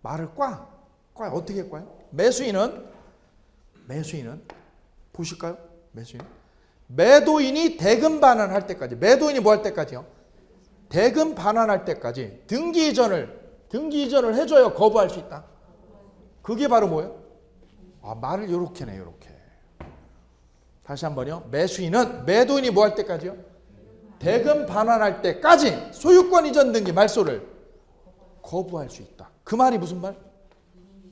말을 꽈. 어떻게 꽈요? 매수인은 보실까요? 매도인이 대금 반환할 때까지. 매도인이 뭐 할 때까지요? 대금 반환할 때까지 등기 이전을 해줘야 거부할 수 있다. 그게 바로 뭐예요? 말을 요렇게네, 요렇게. 다시 한번요. 매도인이 뭐 할 때까지요? 대금 반환할 때까지 소유권 이전 등기 말소를 거부할 수 있다. 그 말이 무슨 말?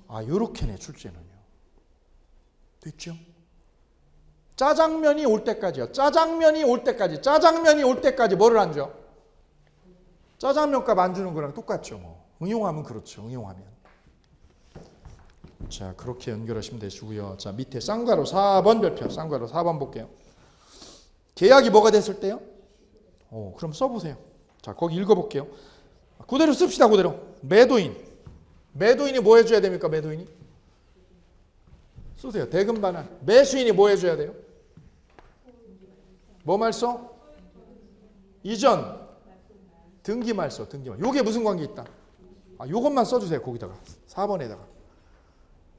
요렇게네, 출제는요. 됐죠? 짜장면이 올 때까지요. 짜장면이 올 때까지 뭐를 안 줘? 짜장면값 안 주는 거랑 똑같죠. 뭐. 응용하면 그렇죠. 응용하면. 자, 그렇게 연결하시면 되시고요. 자, 밑에 쌍괄호 4번 별표. 쌍괄호 4번 볼게요. 계약이 뭐가 됐을 때요? 그럼 써보세요. 자, 거기 읽어볼게요. 그대로 씁시다. 그대로. 매도인이 뭐 해줘야 됩니까? 매도인이? 쓰세요. 대금 반환. 매수인이 뭐 해줘야 돼요? 뭐 말소? 이전. 등기 말소. 요게 무슨 관계 있다? 요것만 써주세요. 거기다가. 4번에다가.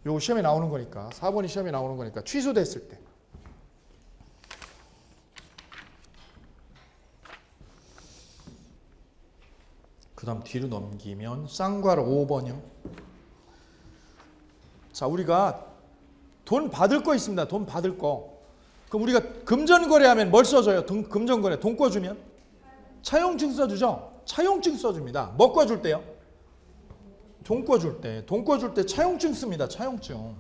요거 시험에 나오는 거니까. 4번이 시험에 나오는 거니까. 취소됐을 때. 그 다음 뒤로 넘기면 쌍괄호 5번이요. 자, 우리가 돈 받을 거 있습니다. 돈 받을 거. 그럼 우리가 금전거래하면 뭘 써줘요? 금전거래. 돈 꿔주면? 차용증 써주죠? 차용증 써줍니다. 뭐 꿔줄 때요? 돈 꿔줄 때 차용증 씁니다. 차용증.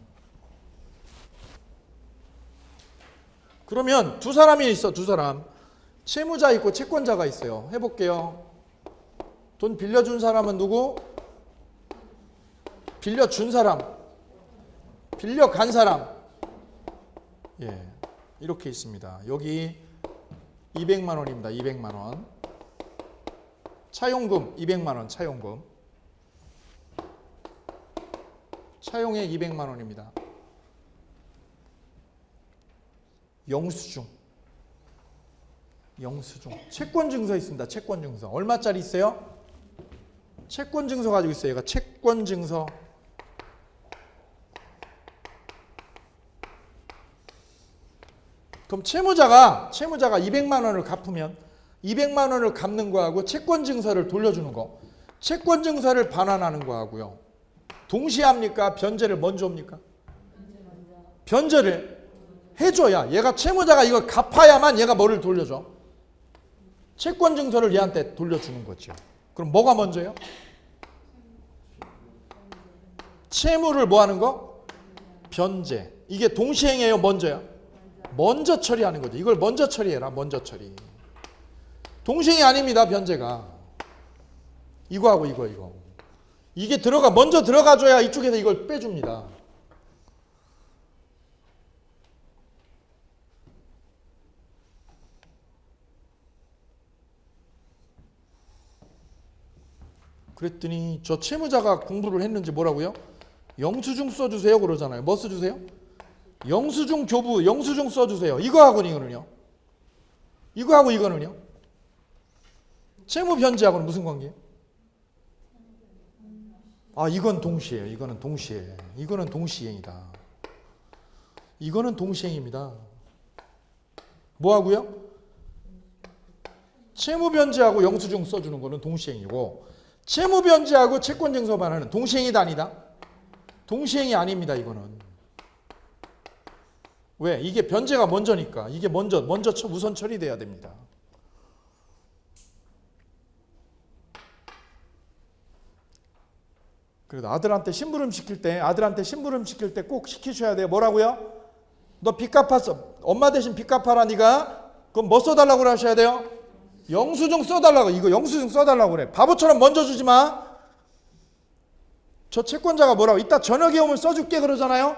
그러면 두 사람이 있어. 두 사람. 채무자 있고 채권자가 있어요. 해볼게요. 돈 빌려준 사람은 누구? 빌려준 사람. 빌려간 사람. 예, 이렇게 있습니다. 여기 200만 원입니다. 200만 원. 차용금 200만 원. 차용금. 차용액 200만 원입니다. 영수증. 채권증서 있습니다. 채권증서. 얼마짜리 있어요? 채권증서 가지고 있어요. 얘가 채권증서. 그럼 채무자가 200만 원을 갚으면 200만 원을 갚는 거하고 채권증서를 돌려주는 거. 채권증서를 반환하는 거하고요. 동시에 합니까? 변제를 먼저 합니까? 변제를 해줘야 얘가 채무자가 이걸 갚아야만 얘가 뭐를 돌려줘? 채권증서를 얘한테 돌려주는 거죠. 그럼 뭐가 먼저예요? 채무를 뭐 하는 거? 변제. 이게 동시행이에요? 먼저요? 먼저 처리하는 거죠. 이걸 먼저 처리해라. 먼저 처리. 동시행이 아닙니다. 변제가. 이거하고 이거. 이게 먼저 들어가줘야 이쪽에서 이걸 빼줍니다. 그랬더니 저 채무자가 공부를 했는지 뭐라고요? 영수증 써주세요 그러잖아요. 뭐 써주세요? 영수증 써주세요. 이거하고는 이거는요? 이거하고 이거는요? 채무 변제하고는 무슨 관계예요? 이건 동시에요. 이거는 동시행이다. 이거는 동시행입니다. 뭐하고요? 채무 변제하고 영수증 써주는 거는 동시행이고 채무 변제하고 채권증서 반환은 동시행이다 아니다? 동시행이 아닙니다. 이거는. 왜? 이게 변제가 먼저니까. 이게 먼저 우선 처리돼야 됩니다. 그래도 아들한테 심부름 시킬 때 꼭 시키셔야 돼요. 뭐라고요? 너 빚 갚았어. 엄마 대신 빚 갚아라 네가. 그럼 뭐 써달라고 하셔야 돼요? 영수증 써달라고. 이거 영수증 써달라고 그래. 바보처럼 먼저 주지 마. 저 채권자가 뭐라고 이따 저녁에 오면 써줄게 그러잖아요.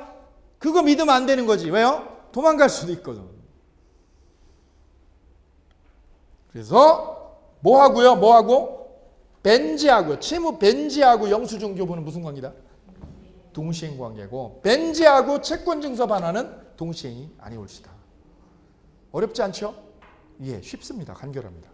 그거 믿으면 안 되는 거지. 왜요? 도망갈 수도 있거든. 그래서 뭐하고? 벤지하고요. 채무 벤지하고 영수증 교부는 무슨 관계다? 동시행 관계고 벤제하고 채권증서 반환은 동시행이 아니올시다. 어렵지 않죠? 예, 쉽습니다. 간결합니다.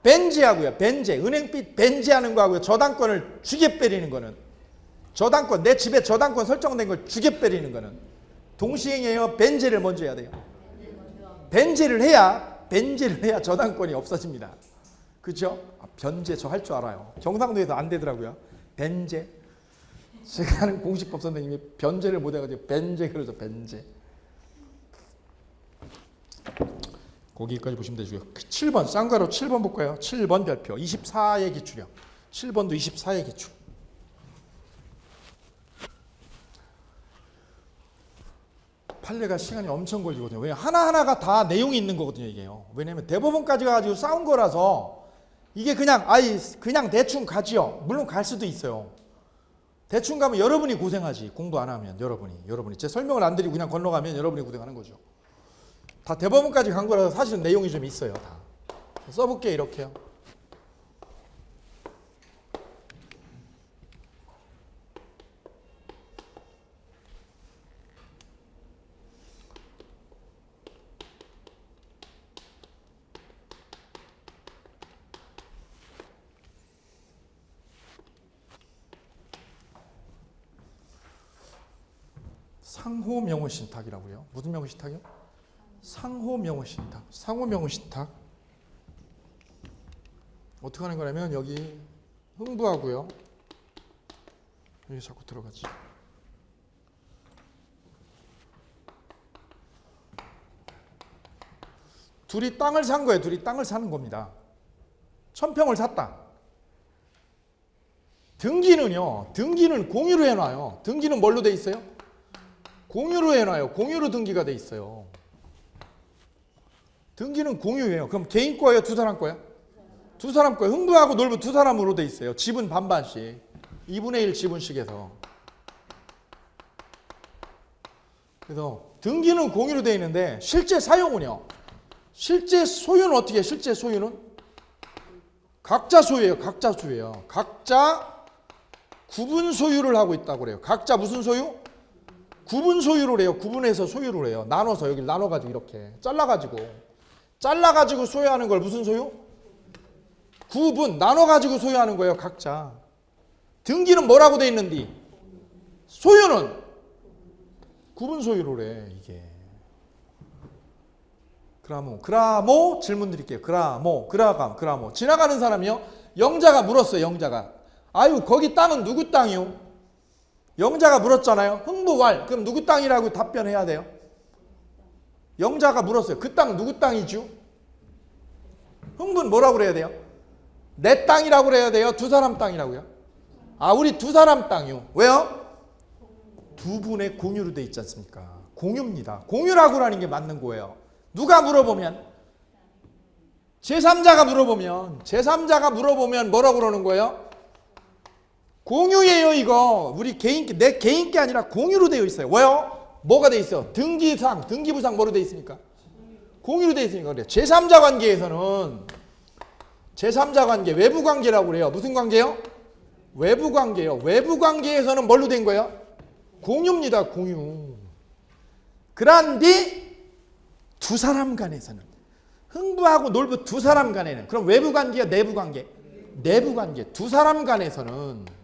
벤제하고요. 벤제, 은행빚 벤제하는 거하고요. 저당권을 죽여 빼리는 거는 저당권, 내 집에 저당권 설정된 걸 죽여 빼리는 거는 동시행이에요. 벤제를 먼저 해야 돼요. 벤제를 해야 저당권이 없어집니다. 그렇죠? 변제 저 할 줄 알아요. 경상도에서 안 되더라고요. 벤제. 제가 아는 공식법 선생님이 변제를 못 해가지고 벤제 그러죠. 벤제. 거기까지 보시면 되고요. 7번 쌍괄호 7번 볼까요? 7번 별표 24의 기출이요. 7번도 24의 기출. 판례가 시간이 엄청 걸리거든요. 왜냐면 하나하나가 다 내용이 있는 거거든요. 이게요. 왜냐면 대법원까지 가지고 싸운 거라서 이게 그냥 대충 가지요. 물론 갈 수도 있어요. 대충 가면 여러분이 고생하지. 공부 안 하면 여러분이 제 설명을 안 드리고 그냥 건너가면 여러분이 고생하는 거죠. 다 대법원까지 간 거라서 사실은 내용이 좀 있어요. 다 써볼게요. 이렇게요. 상호 명의 신탁이라고요. 무슨 명의 신탁이요? 상호 명의 신탁. 상호 명의 신탁. 어떻게 하는 거냐면 여기 흥부하고요. 여기 자꾸 들어가지. 둘이 땅을 산 거예요. 둘이 땅을 사는 겁니다. 1000평을 샀다. 등기는 공유로 해놔요. 등기는 뭘로 돼 있어요? 공유로 해놔요. 공유로 등기가 돼 있어요. 등기는 공유예요. 그럼 개인 거예요? 두 사람 거예요? 두 사람 거예요. 흥부하고 놀부 두 사람으로 돼 있어요. 지분 반반씩. 2분의 1 지분씩에서. 그래서 등기는 공유로 돼 있는데 실제 사용은요. 실제 소유는 어떻게 해요? 실제 소유는? 각자 소유예요. 각자 소유예요. 각자 구분 소유를 하고 있다고 그래요. 각자 무슨 소유? 구분 소유를 해요. 구분해서 소유를 해요. 나눠서 여기 나눠가지고 이렇게 잘라가지고 소유하는 걸 무슨 소유? 구분 나눠가지고 소유하는 거예요. 각자. 등기는 뭐라고 돼 있는디? 소유는 구분 소유를 해. 이게 그라모 질문 드릴게요. 그라모 지나가는 사람이요. 영자가 물었어요. 영자가 아유 거기 땅은 누구 땅이요? 영자가 물었잖아요. 흥부왈. 그럼 누구 땅이라고 답변해야 돼요? 영자가 물었어요. 그 땅 누구 땅이죠? 흥부는 뭐라고 그래야 돼요? 내 땅이라고 그래야 돼요? 두 사람 땅이라고요? 아 우리 두 사람 땅이요. 왜요? 두 분의 공유로 돼 있지 않습니까? 공유입니다. 공유라고 하는 게 맞는 거예요. 누가 물어보면 제3자가 물어보면 뭐라고 그러는 거예요? 공유예요. 이거 우리 내 개인 게 아니라 공유로 되어 있어요. 왜요? 뭐가 되어 있어? 등기부상 뭐로 되어 있습니까? 공유로 되어 있으니까 그래요. 제3자 관계에서는 제3자 관계 외부 관계라고 그래요. 무슨 관계요? 외부 관계요. 외부 관계에서는 뭘로 된 거예요? 공유입니다. 공유. 그런데 두 사람 간에서는 흥부하고 놀부 두 사람 간에는 그럼 외부 관계야 내부 관계? 내부 관계. 두 사람 간에서는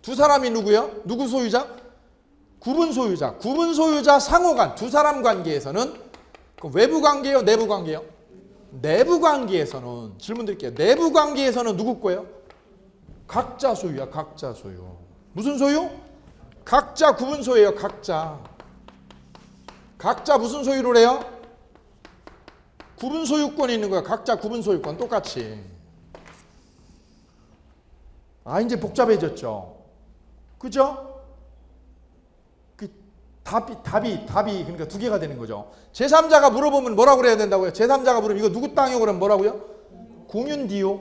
두 사람이 누구요? 누구 소유자? 구분 소유자. 구분 소유자 상호간 두 사람 관계에서는 외부 관계요? 내부 관계요? 내부 관계에서는 질문 드릴게요. 내부 관계에서는 누구 거예요? 각자 소유야. 각자 소유. 무슨 소유? 각자 구분 소유예요. 각자 무슨 소유를 해요? 구분 소유권이 있는 거야. 각자 구분 소유권 똑같이. 아 이제 복잡해졌죠. 그죠? 답이 그러니까 두 개가 되는 거죠. 제3자가 물어보면 뭐라고 그래야 된다고요? 제3자가 물으면 이거 누구 땅이요? 그러면 뭐라고요? 공윤디요.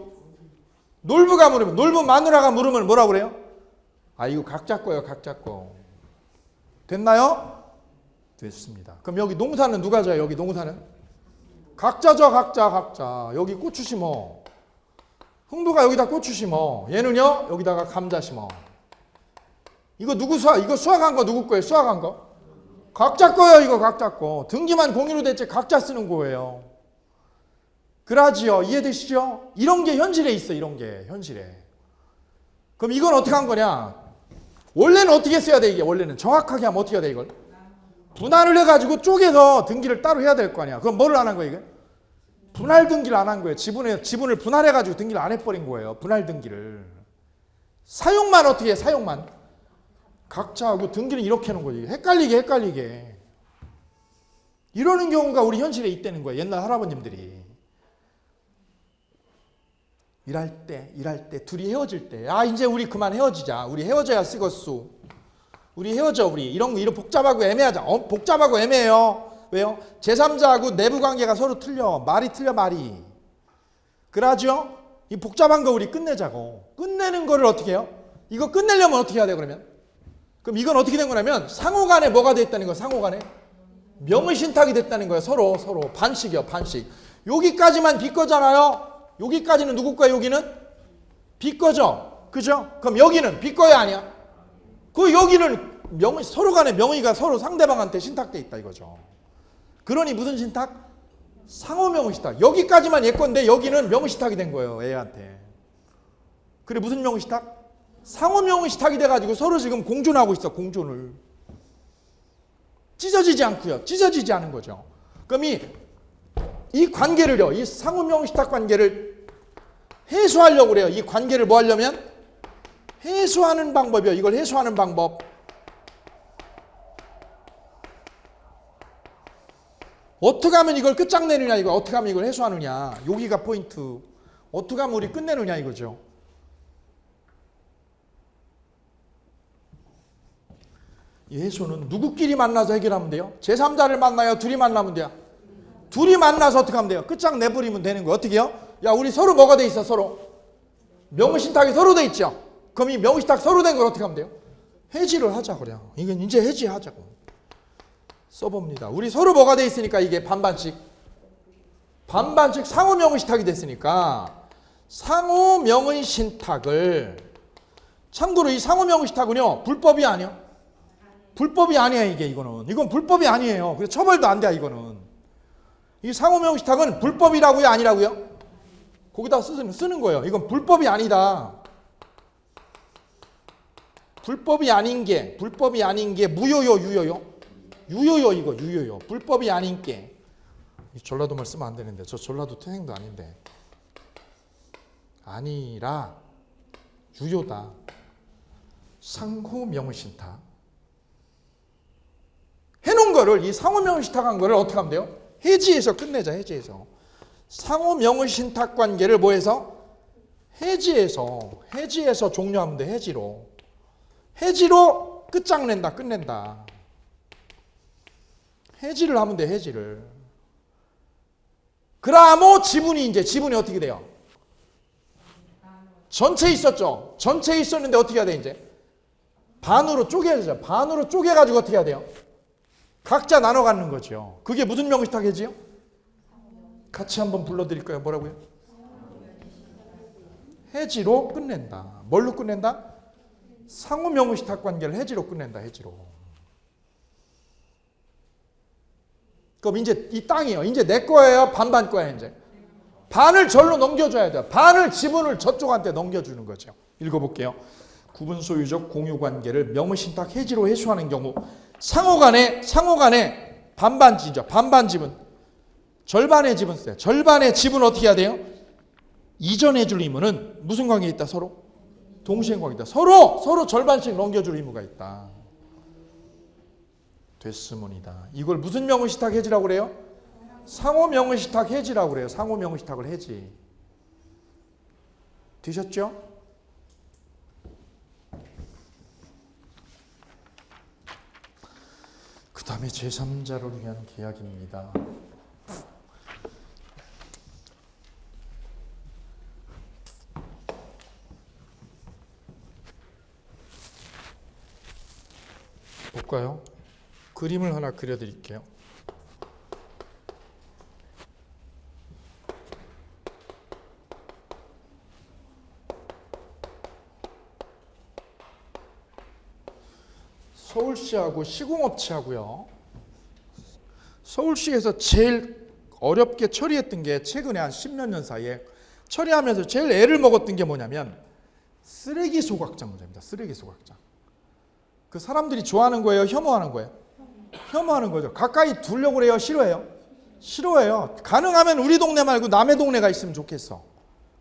놀부가 물으면 놀부 마누라가 물으면 뭐라고 그래요? 아 이거 각자 거예요. 각자 거. 됐나요? 됐습니다. 그럼 여기 농사는 누가 져요? 여기 농사는? 각자죠. 각자. 여기 고추 심어. 흥부가 여기다 고추 심어. 얘는요 여기다가 감자 심어. 이거 누구 수학? 이거 수학한 거 누구 거예요? 수학한 거? 각자 거예요. 이거 각자 거. 등기만 공유로 됐지 각자 쓰는 거예요. 그러지요. 이해되시죠? 이런 게 현실에 있어. 이런 게 현실에. 그럼 이건 어떻게 한 거냐? 원래는 어떻게 써야 돼 이게? 원래는 정확하게 하면 어떻게 해야 돼 이걸? 분할을 해가지고 쪼개서 등기를 따로 해야 될 거 아니야. 그럼 뭐를 안 한 거야 이게? 분할 등기를 안 한 거예요. 지분을 분할해가지고 등기를 안 해버린 거예요. 분할 등기를. 사용만 어떻게 해? 사용만. 각자 하고 등기는 이렇게 하는 거지. 헷갈리게. 이러는 경우가 우리 현실에 있다는 거예요. 옛날 할아버님들이. 일할 때, 둘이 헤어질 때. 아, 이제 우리 그만 헤어지자. 우리 헤어져야 쓰겄수. 우리 헤어져, 우리. 이런 복잡하고 애매하자. 복잡하고 애매해요. 왜요? 제3자하고 내부 관계가 서로 틀려. 말이 틀려, 말이. 그러죠? 이 복잡한 거 우리 끝내자고. 끝내는 거를 어떻게 해요? 이거 끝내려면 어떻게 해야 돼, 그러면? 그럼 이건 어떻게 된 거냐면 상호 간에 뭐가 됐다는 거예요? 상호 간에? 명의신탁이 됐다는 거예요. 서로. 반씩이요, 반씩. 여기까지만 빚거잖아요. 여기까지는 누구 거야, 여기는? 빚거죠? 그죠? 그럼 여기는 빚거야, 아니야? 그 여기는 서로 간에 명의가 서로 상대방한테 신탁돼 있다 이거죠. 그러니 무슨 신탁? 상호 명의신탁. 여기까지만 얘 건데 여기는 명의신탁이 된 거예요, 애한테. 그래, 무슨 명의신탁? 상호 명의신탁이 돼가지고 서로 지금 공존하고 있어, 공존을. 찢어지지 않고요. 찢어지지 않은 거죠. 그럼 이 관계를요, 이 상호 명의신탁 관계를 해소하려고 그래요. 이 관계를 뭐 하려면? 해소하는 방법이요. 이걸 해소하는 방법. 어떻게 하면 이걸 끝장내느냐, 이거. 어떻게 하면 이걸 해소하느냐. 여기가 포인트. 어떻게 하면 우리 끝내느냐, 이거죠. 이 해소는 누구끼리 만나서 해결하면 돼요? 제3자를 만나요? 둘이 만나면 돼요? 둘이 만나서 어떻게 하면 돼요? 끝장내버리면 되는 거예요. 어떻게 해요? 야, 우리 서로 뭐가 돼 있어, 서로? 명의신탁이 서로 돼 있죠? 그럼 이 명의신탁 서로 된 걸 어떻게 하면 돼요? 해지를 하자, 그래요. 이건 이제 해지하자고. 써봅니다. 우리 서로 뭐가 돼 있으니까 이게 반반씩 상호 명의신탁이 됐으니까 상호 명의신탁을, 참고로 이 상호 명의신탁은요, 불법이 아니야. 불법이 아니야, 이건 불법이 아니에요. 그래서 처벌도 안 돼, 이거는. 이 상호 명의신탁은 불법이라고요, 아니라고요? 거기다 쓰는 거예요. 이건 불법이 아니다. 불법이 아닌 게 무효요, 유효요? 유효요, 이거 유효요. 불법이 아닌 게. 전라도말 쓰면 안 되는데, 저 전라도 태생도 아닌데. 아니라 유효다. 상호 명의신탁. 해놓은 거를, 이 상호 명의신탁한 거를 어떻게 하면 돼요? 해지해서 끝내자, 해지해서. 상호 명의신탁 관계를 뭐해서? 해지해서 종료하면 돼, 해지로 끝장낸다, 끝낸다. 해지를 하면 돼, 해지를. 그러면 지분이 어떻게 돼요? 전체 있었죠? 전체 있었는데 어떻게 해야 돼, 이제? 반으로 쪼개야죠. 반으로 쪼개가지고 어떻게 해야 돼요? 각자 나눠 갖는 거죠. 그게 무슨 명의신탁 해지요? 같이 한번 불러드릴까요? 뭐라고요? 해지로 끝낸다. 뭘로 끝낸다? 상호 명의신탁 관계를 해지로 끝낸다. 해지로. 그럼 이제 이 땅이요. 이제 내 거예요? 반반 거예요? 이제 반을 절로 넘겨줘야 돼요. 반을 지분을 저쪽한테 넘겨주는 거죠. 읽어볼게요. 구분 소유적 공유 관계를 명의신탁 해지로 해소하는 경우 상호간에 반반지죠. 반반 지분. 절반의 지분 써요. 절반의 지분 어떻게 해야 돼요? 이전해 줄 의무는 무슨 관계에 있다? 서로? 동시행 관계다. 서로 절반씩 넘겨줄 의무가 있다. 됐으문이다. 이걸 무슨 명의신탁 해지라고 그래요? 상호 명의신탁 해지라고 그래요. 상호 명의신탁을 해지. 되셨죠? 그 다음에 제3자를 위한 계약입니다. 볼까요? 그림을 하나 그려드릴게요. 서울시하고 시공업체하고요. 서울시에서 제일 어렵게 처리했던 게 최근에 한 10몇 년 사이에 처리하면서 제일 애를 먹었던 게 뭐냐면 쓰레기 소각장 문제입니다. 쓰레기 소각장. 그 사람들이 좋아하는 거예요? 혐오하는 거예요? 혐오하는 거죠. 가까이 두려고 그래요? 싫어해요? 싫어해요. 가능하면 우리 동네 말고 남의 동네가 있으면 좋겠어.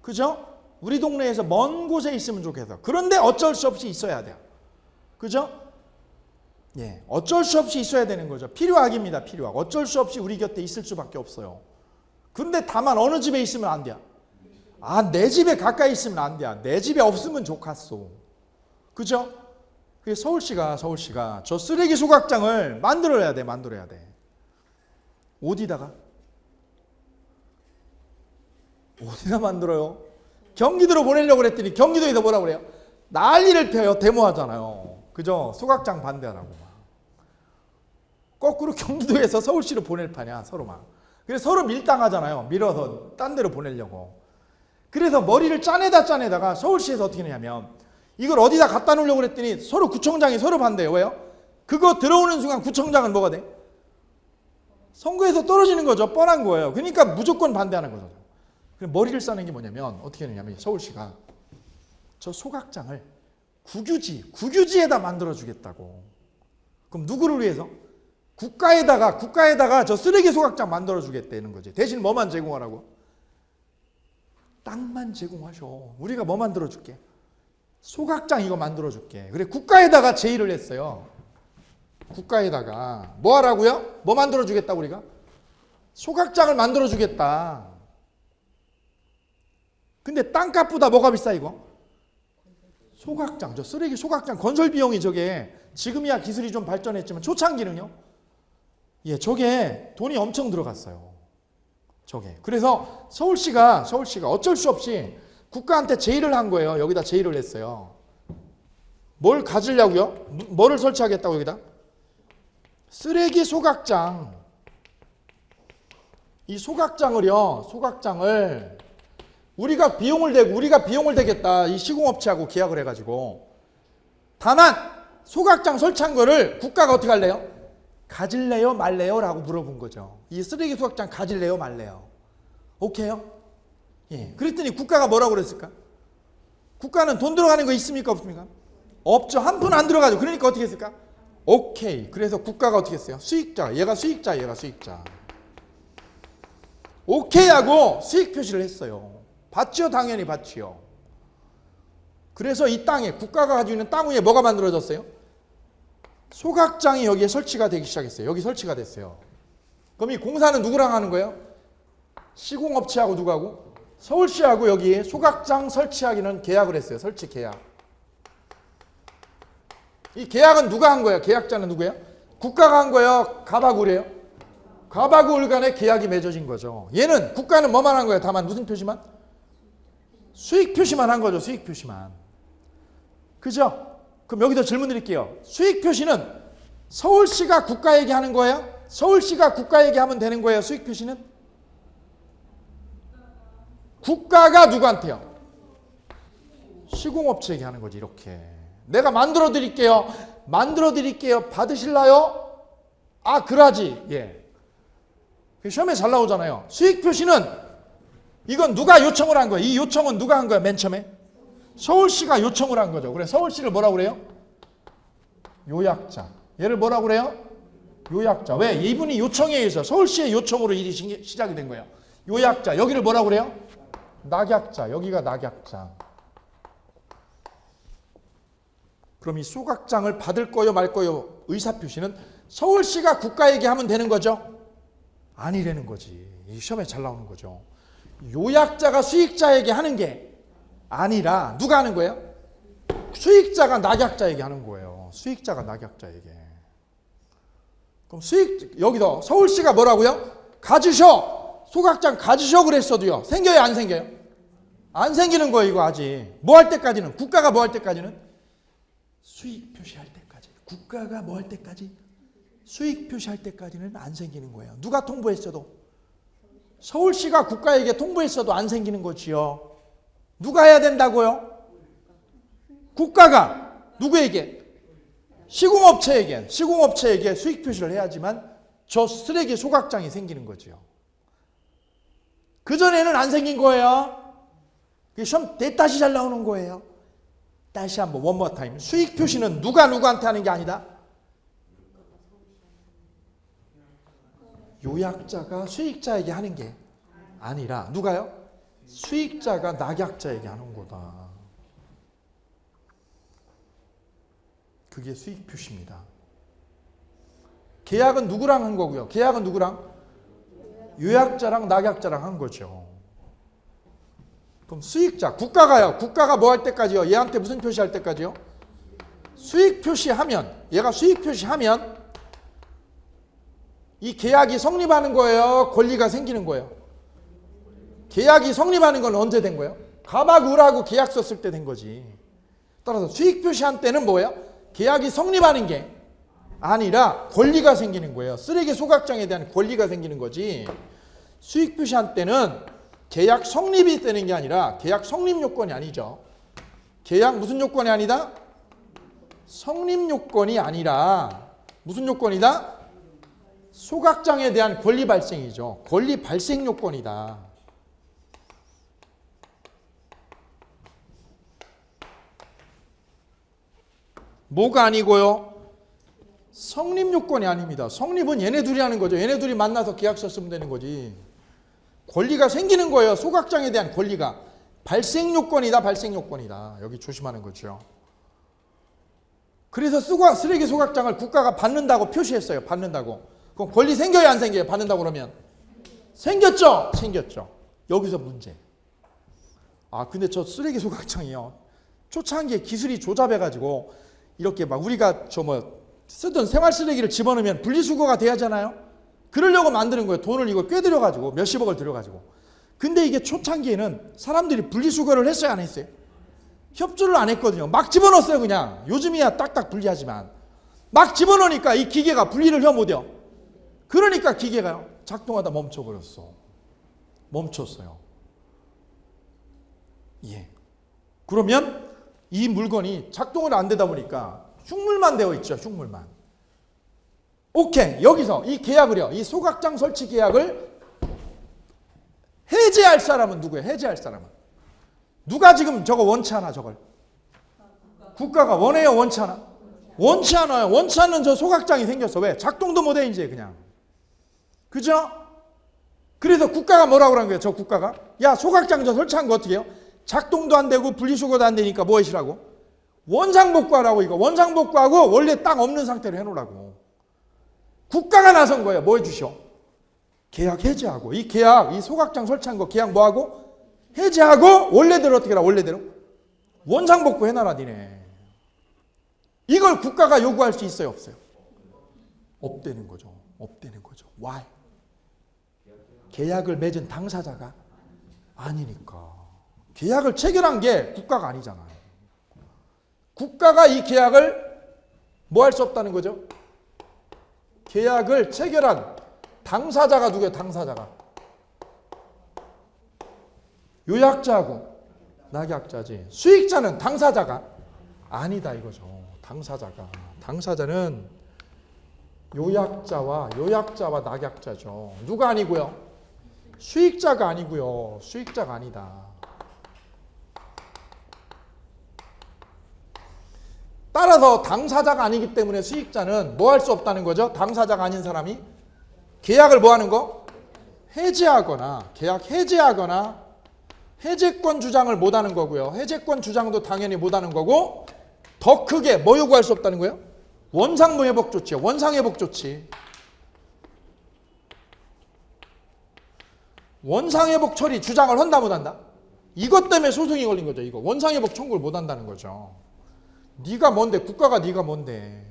그죠? 우리 동네에서 먼 곳에 있으면 좋겠어. 그런데 어쩔 수 없이 있어야 돼요. 그죠? 예, 어쩔 수 없이 있어야 되는 거죠. 필요악입니다. 필요악. 어쩔 수 없이 우리 곁에 있을 수밖에 없어요. 근데 다만 어느 집에 있으면 안 돼요? 아, 내 집에 가까이 있으면 안 돼요. 내 집에 없으면 좋겠어. 그죠? 그래서 서울시가 저 쓰레기 소각장을 만들어야 돼. 어디다 만들어요? 경기도로 보내려고 그랬더니 경기도에서 뭐라고 그래요? 난리를 펴요. 데모하잖아요. 그죠? 소각장 반대하라고. 거꾸로 경기도에서 서울시로 보낼 판이야. 서로만. 그래서 서로 밀당하잖아요. 밀어서 딴 데로 보내려고. 그래서 머리를 짜내다가 서울시에서 어떻게 하냐면 이걸 어디다 갖다 놓으려고 그랬더니 서로 구청장이 서로 반대해요. 왜요? 그거 들어오는 순간 구청장은 뭐가 돼? 선거에서 떨어지는 거죠. 뻔한 거예요. 그러니까 무조건 반대하는 거죠. 머리를 싸는 게 뭐냐면 어떻게 했냐면 서울시가 저 소각장을 국유지에다 만들어 주겠다고. 그럼 누구를 위해서? 국가에다가 저 쓰레기 소각장 만들어 주겠다는 거지. 대신 뭐만 제공하라고? 땅만 제공하셔. 우리가 뭐 만들어 줄게? 소각장 이거 만들어 줄게. 그래 국가에다가 제의를 했어요. 국가에다가 뭐 하라고요? 뭐 만들어 주겠다고 우리가? 소각장을 만들어 주겠다. 근데 땅값보다 뭐가 비싸 이거? 소각장, 저 쓰레기 소각장 건설 비용이 저게 지금이야 기술이 좀 발전했지만 초창기는요. 예, 저게 돈이 엄청 들어갔어요. 저게. 그래서 서울시가 어쩔 수 없이 국가한테 제의를 한 거예요. 여기다 제의를 했어요. 뭘 가지려고요? 뭐를 설치하겠다고 여기다? 쓰레기 소각장. 이 소각장을 우리가 비용을 대겠다. 이 시공업체하고 계약을 해가지고. 다만 소각장 설치한 거를 국가가 어떻게 할래요? 가질래요 말래요? 라고 물어본 거죠. 이 쓰레기 소각장 가질래요 말래요? 오케이요? 예. 그랬더니 국가가 뭐라고 그랬을까? 국가는 돈 들어가는 거 있습니까 없습니까? 없죠. 한 푼 안 들어가죠. 그러니까 어떻게 했을까? 오케이. 그래서 국가가 어떻게 했어요? 얘가 수익자. 오케이 하고 수익 표시를 했어요. 받지요? 당연히 받지요. 그래서 이 땅에 국가가 가지고 있는 땅 위에 뭐가 만들어졌어요? 소각장이 여기에 설치가 되기 시작했어요. 여기 설치가 됐어요. 그럼 이 공사는 누구랑 하는 거예요? 시공업체하고 누구하고? 서울시하고 여기에 소각장 설치하기는 계약을 했어요. 설치 계약. 이 계약은 누가 한 거예요? 계약자는 누구예요? 국가가 한 거예요? 가바구래요? 가바구울 간에 계약이 맺어진 거죠. 얘는 국가는 뭐만 한 거예요? 다만 무슨 표시만? 수익 표시만 한 거죠. 수익 표시만. 그죠? 그럼 여기서 질문 드릴게요. 수익 표시는 서울시가 국가에게 하는 거예요? 서울시가 국가에게 하면 되는 거예요? 수익 표시는? 국가가 누구한테요? 시공업체에게 하는 거지. 이렇게. 내가 만들어 드릴게요. 받으실라요? 아, 그러지. 예. 시험에 잘 나오잖아요. 수익 표시는 이건 누가 요청을 한 거예요? 이 요청은 누가 한 거예요? 맨 처음에? 서울시가 요청을 한 거죠. 그래 서울시를 뭐라고 그래요? 요약자. 얘를 뭐라고 그래요? 요약자. 왜? 이분이 요청에 의해서 서울시의 요청으로 일이 시작이 된 거예요. 요약자. 여기를 뭐라고 그래요? 낙약자. 여기가 낙약자. 그럼 이 소각장을 받을 거요 말 거요 의사표시는 서울시가 국가에게 하면 되는 거죠? 아니라는 거지. 이 시험에 잘 나오는 거죠. 요약자가 수익자에게 하는 게 아니라 누가 하는 거예요? 수익자가 낙약자에게 하는 거예요. 수익자가 낙약자에게. 그럼 여기서 서울시가 뭐라고요? 가지셔. 소각장 가지셔 그랬어도요. 생겨요 안 생겨요? 안 생기는 거예요 이거 아직. 뭐 할 때까지는? 국가가 뭐 할 때까지는? 수익 표시할 때까지. 국가가 뭐 할 때까지? 수익 표시할 때까지는 안 생기는 거예요. 누가 통보했어도? 서울시가 국가에게 통보했어도 안 생기는 거지요. 누가 해야 된다고요? 국가가. 누구에게? 시공업체에게 수익 표시를 해야지만 저 쓰레기 소각장이 생기는 거죠. 그전에는 안 생긴 거예요. 시험 대다시 잘 나오는 거예요. 다시 한번 one more time. 수익 표시는 누가 누구한테 하는 게 아니다. 요약자가 수익자에게 하는 게 아니라 누가요? 수익자가 낙약자에게 하는 거다. 그게 수익 표시입니다. 계약은 누구랑 한 거고요? 계약은 누구랑? 요약자랑 낙약자랑 한 거죠. 그럼 수익자, 국가가 뭐 할 때까지요? 얘한테 무슨 표시할 때까지요? 수익 표시하면, 얘가 수익 표시하면 이 계약이 성립하는 거예요? 권리가 생기는 거예요? 계약이 성립하는 건 언제 된 거예요? 가박우라고 계약 썼을 때 된 거지. 따라서 수익 표시한 때는 뭐예요? 계약이 성립하는 게 아니라 권리가 생기는 거예요. 쓰레기 소각장에 대한 권리가 생기는 거지. 수익 표시한 때는 계약 성립이 되는 게 아니라 계약 성립 요건이 아니죠. 계약 무슨 요건이 아니다? 성립 요건이 아니라 무슨 요건이다? 소각장에 대한 권리 발생이죠. 권리 발생 요건이다. 뭐가 아니고요? 성립 요건이 아닙니다. 성립은 얘네 둘이 하는 거죠. 얘네 둘이 만나서 계약서 쓰면 되는 거지. 권리가 생기는 거예요. 소각장에 대한 권리가. 발생 요건이다. 발생 요건이다. 여기 조심하는 거죠. 그래서 쓰레기 소각장을 국가가 받는다고 표시했어요. 받는다고. 그럼 권리 생겨야 안 생겨요? 받는다고 그러면? 생겼죠? 생겼죠. 여기서 문제. 근데 저 쓰레기 소각장이요. 초창기에 기술이 조잡해가지고 이렇게 막 우리가 쓰던 생활 쓰레기를 집어넣으면 분리수거가 돼야 하잖아요. 그러려고 만드는 거예요. 돈을 이거 꽤 들여가지고 몇십억을 들여가지고. 근데 이게 초창기에는 사람들이 분리수거를 했어요, 안 했어요? 협조를 안 했거든요. 막 집어넣었어요, 그냥. 요즘이야 딱딱 분리하지만 막 집어넣으니까 이 기계가 분리를 못해요. 그러니까 기계가 작동하다 멈춰버렸어. 멈췄어요. 예. 그러면 이 물건이 작동을 안 되다 보니까 흉물만 되어 있죠. 흉물만. 오케이. 여기서 이 계약을요. 이 소각장 설치 계약을 해제할 사람은 누구예요? 해제할 사람은. 누가 지금 저거 원치 않아 저걸? 국가가 원해요? 원치 않아? 원치 않아요. 원치 않는 저 소각장이 생겼어. 왜? 작동도 못해 이제 그냥. 그죠? 그래서 국가가 뭐라고 그런 거예요? 저 국가가? 야 소각장 저 설치한 거 어떻게 해요? 작동도 안 되고 분리수거도 안 되니까 뭐 하시라고? 원상복구하라고. 이거 원상복구하고 원래 딱 없는 상태로 해놓으라고. 국가가 나선 거예요. 뭐 해주셔? 계약 해제하고. 이 계약, 이 소각장 설치한 거 계약 뭐하고? 해제하고 원래대로 어떻게 해라? 원래대로? 원상복구 해놔라 니네. 이걸 국가가 요구할 수 있어요? 없어요? 없다는 거죠. 없다는 거죠. Why? 계약을 맺은 당사자가 아니니까. 계약을 체결한 게 국가가 아니잖아요. 국가가 이 계약을 뭐 할 수 없다는 거죠? 계약을 체결한 당사자가 누구예요? 당사자가. 요약자하고 낙약자지. 수익자는 당사자가 아니다 이거죠. 당사자는 요약자와 낙약자죠. 누가 아니고요? 수익자가 아니고요. 수익자가 아니다. 따라서 당사자가 아니기 때문에 수익자는 뭐 할 수 없다는 거죠? 당사자가 아닌 사람이 계약을 뭐 하는 거? 해제하거나 계약 해제하거나 해제권 주장을 못 하는 거고요. 해제권 주장도 당연히 못 하는 거고 더 크게 뭐 요구할 수 없다는 거예요? 원상회복 조치요. 원상회복 조치. 원상회복 처리 주장을 한다 못 한다? 이것 때문에 소송이 걸린 거죠. 이거 원상회복 청구를 못 한다는 거죠. 네가 뭔데? 국가가 네가 뭔데?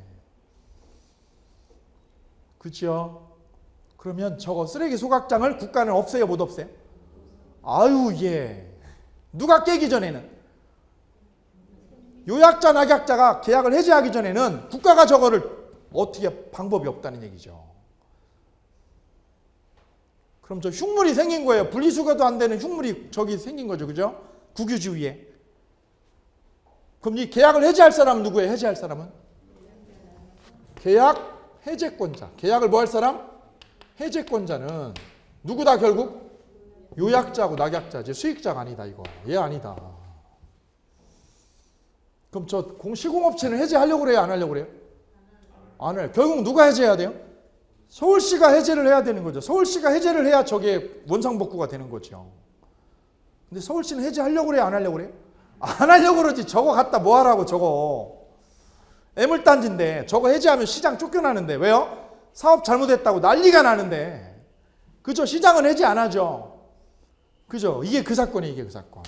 그렇죠? 그러면 저거 쓰레기 소각장을 국가는 없애요? 못 없애요? 아유 예. 누가 깨기 전에는 요약자 낙약자가 계약을 해제하기 전에는 국가가 저거를 어떻게 방법이 없다는 얘기죠. 그럼 저 흉물이 생긴 거예요. 분리수거도 안 되는 흉물이 저기 생긴 거죠. 그죠? 국유지 위에. 그럼 이 계약을 해제할 사람은 누구예요? 해제할 사람은? 계약 해제권자. 계약을 뭐 할 사람? 해제권자는 누구다 결국? 요약자고 낙약자지. 수익자가 아니다 이거. 얘 아니다. 그럼 저 시공업체는 해제하려고 그래요? 안 하려고 그래요? 안 해요. 결국 누가 해제해야 돼요? 서울시가 해제를 해야 되는 거죠. 서울시가 해제를 해야 저게 원상복구가 되는 거죠. 근데 서울시는 해제하려고 그래요? 안 하려고 그래요? 안 하려고 그러지. 저거 갖다 뭐 하라고 저거. 애물단지인데 저거 해제하면 시장 쫓겨나는데. 왜요? 사업 잘못했다고 난리가 나는데. 그죠? 시장은 해제 안 하죠. 그죠? 이게 그 사건이에요. 이게 그 사건.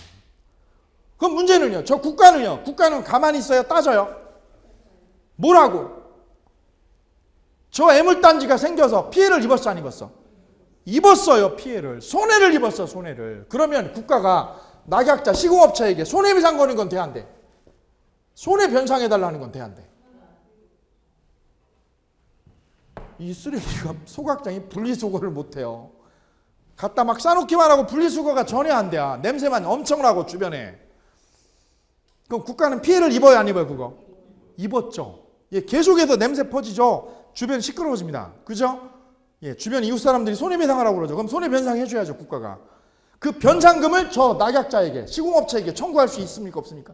그럼 문제는요. 저 국가는요. 국가는 가만히 있어요? 따져요? 뭐라고? 저 애물단지가 생겨서 피해를 입었어? 안 입었어? 입었어요. 피해를. 손해를 입었어. 손해를. 그러면 국가가 낙약자 시공업체에게 손해배상 거는 건 돼? 안 돼? 손해변상해달라는 건 돼? 안 돼? 이 쓰레기가 소각장이 분리수거를 못해요. 갖다 막 싸놓기만 하고 분리수거가 전혀 안 돼. 냄새만 엄청나고 주변에. 그럼 국가는 피해를 입어요? 안 입어요? 그거? 입었죠. 예, 계속해서 냄새 퍼지죠. 주변 시끄러워집니다. 그죠? 예, 주변 이웃 사람들이 손해배상하라고 그러죠. 그럼 손해변상 해줘야죠, 국가가. 그 변상금을 저 낙약자에게, 시공업체에게 청구할 수 있습니까? 없습니까?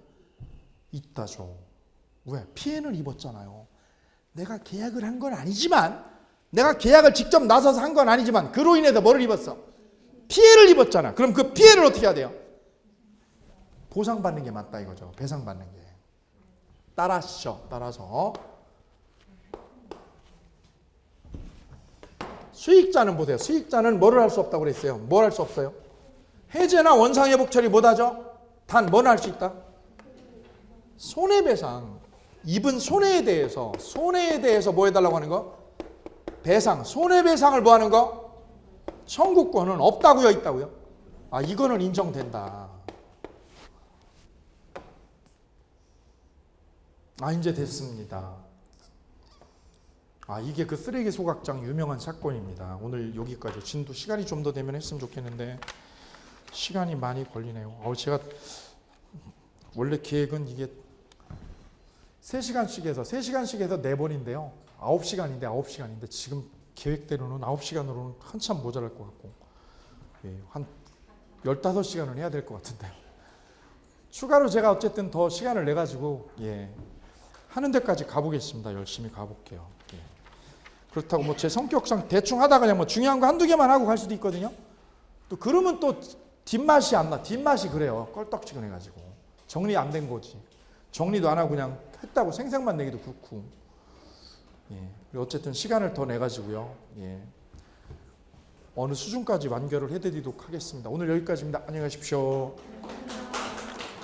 있다죠. 왜? 피해는 입었잖아요. 내가 계약을 한 건 아니지만, 내가 계약을 직접 나서서 한 건 아니지만, 그로 인해서 뭐를 입었어? 피해를 입었잖아. 그럼 그 피해를 어떻게 해야 돼요? 보상받는 게 맞다 이거죠. 배상받는 게. 따라서. 수익자는 보세요. 수익자는 뭐를 할 수 없다고 그랬어요? 뭘 할 수 없어요? 해제나 원상회복 처리 못하죠? 단 뭐는 할 수 있다? 손해배상. 입은 손해에 대해서 뭐 해달라고 하는 거? 배상. 손해배상을 뭐 하는 거? 청구권은 없다고요? 있다고요? 이거는 인정된다. 이제 됐습니다. 이게 그 쓰레기 소각장 유명한 사건입니다. 오늘 여기까지. 진도 시간이 좀 더 되면 했으면 좋겠는데 시간이 많이 걸리네요. 제가 원래 계획은 이게 3시간씩 해서 4번인데요. 9시간인데 지금 계획대로는 9시간으로는 한참 모자랄 것 같고, 예, 한 15시간은 해야 될 것 같은데요. 추가로 제가 어쨌든 더 시간을 내가지고, 예, 하는 데까지 가보겠습니다. 열심히 가볼게요. 예. 그렇다고 뭐 제 성격상 대충 하다가 그냥 뭐 중요한 거 한두 개만 하고 갈 수도 있거든요. 또 그러면 또 뒷맛이 안 나. 뒷맛이 그래요. 껄떡지근해가지고. 정리 안 된 거지. 정리도 안 하고 그냥 했다고 생색만 내기도 그렇고. 예. 어쨌든 시간을 더 내가지고요. 예. 어느 수준까지 완결을 해드리도록 하겠습니다. 오늘 여기까지입니다. 안녕히 가십시오.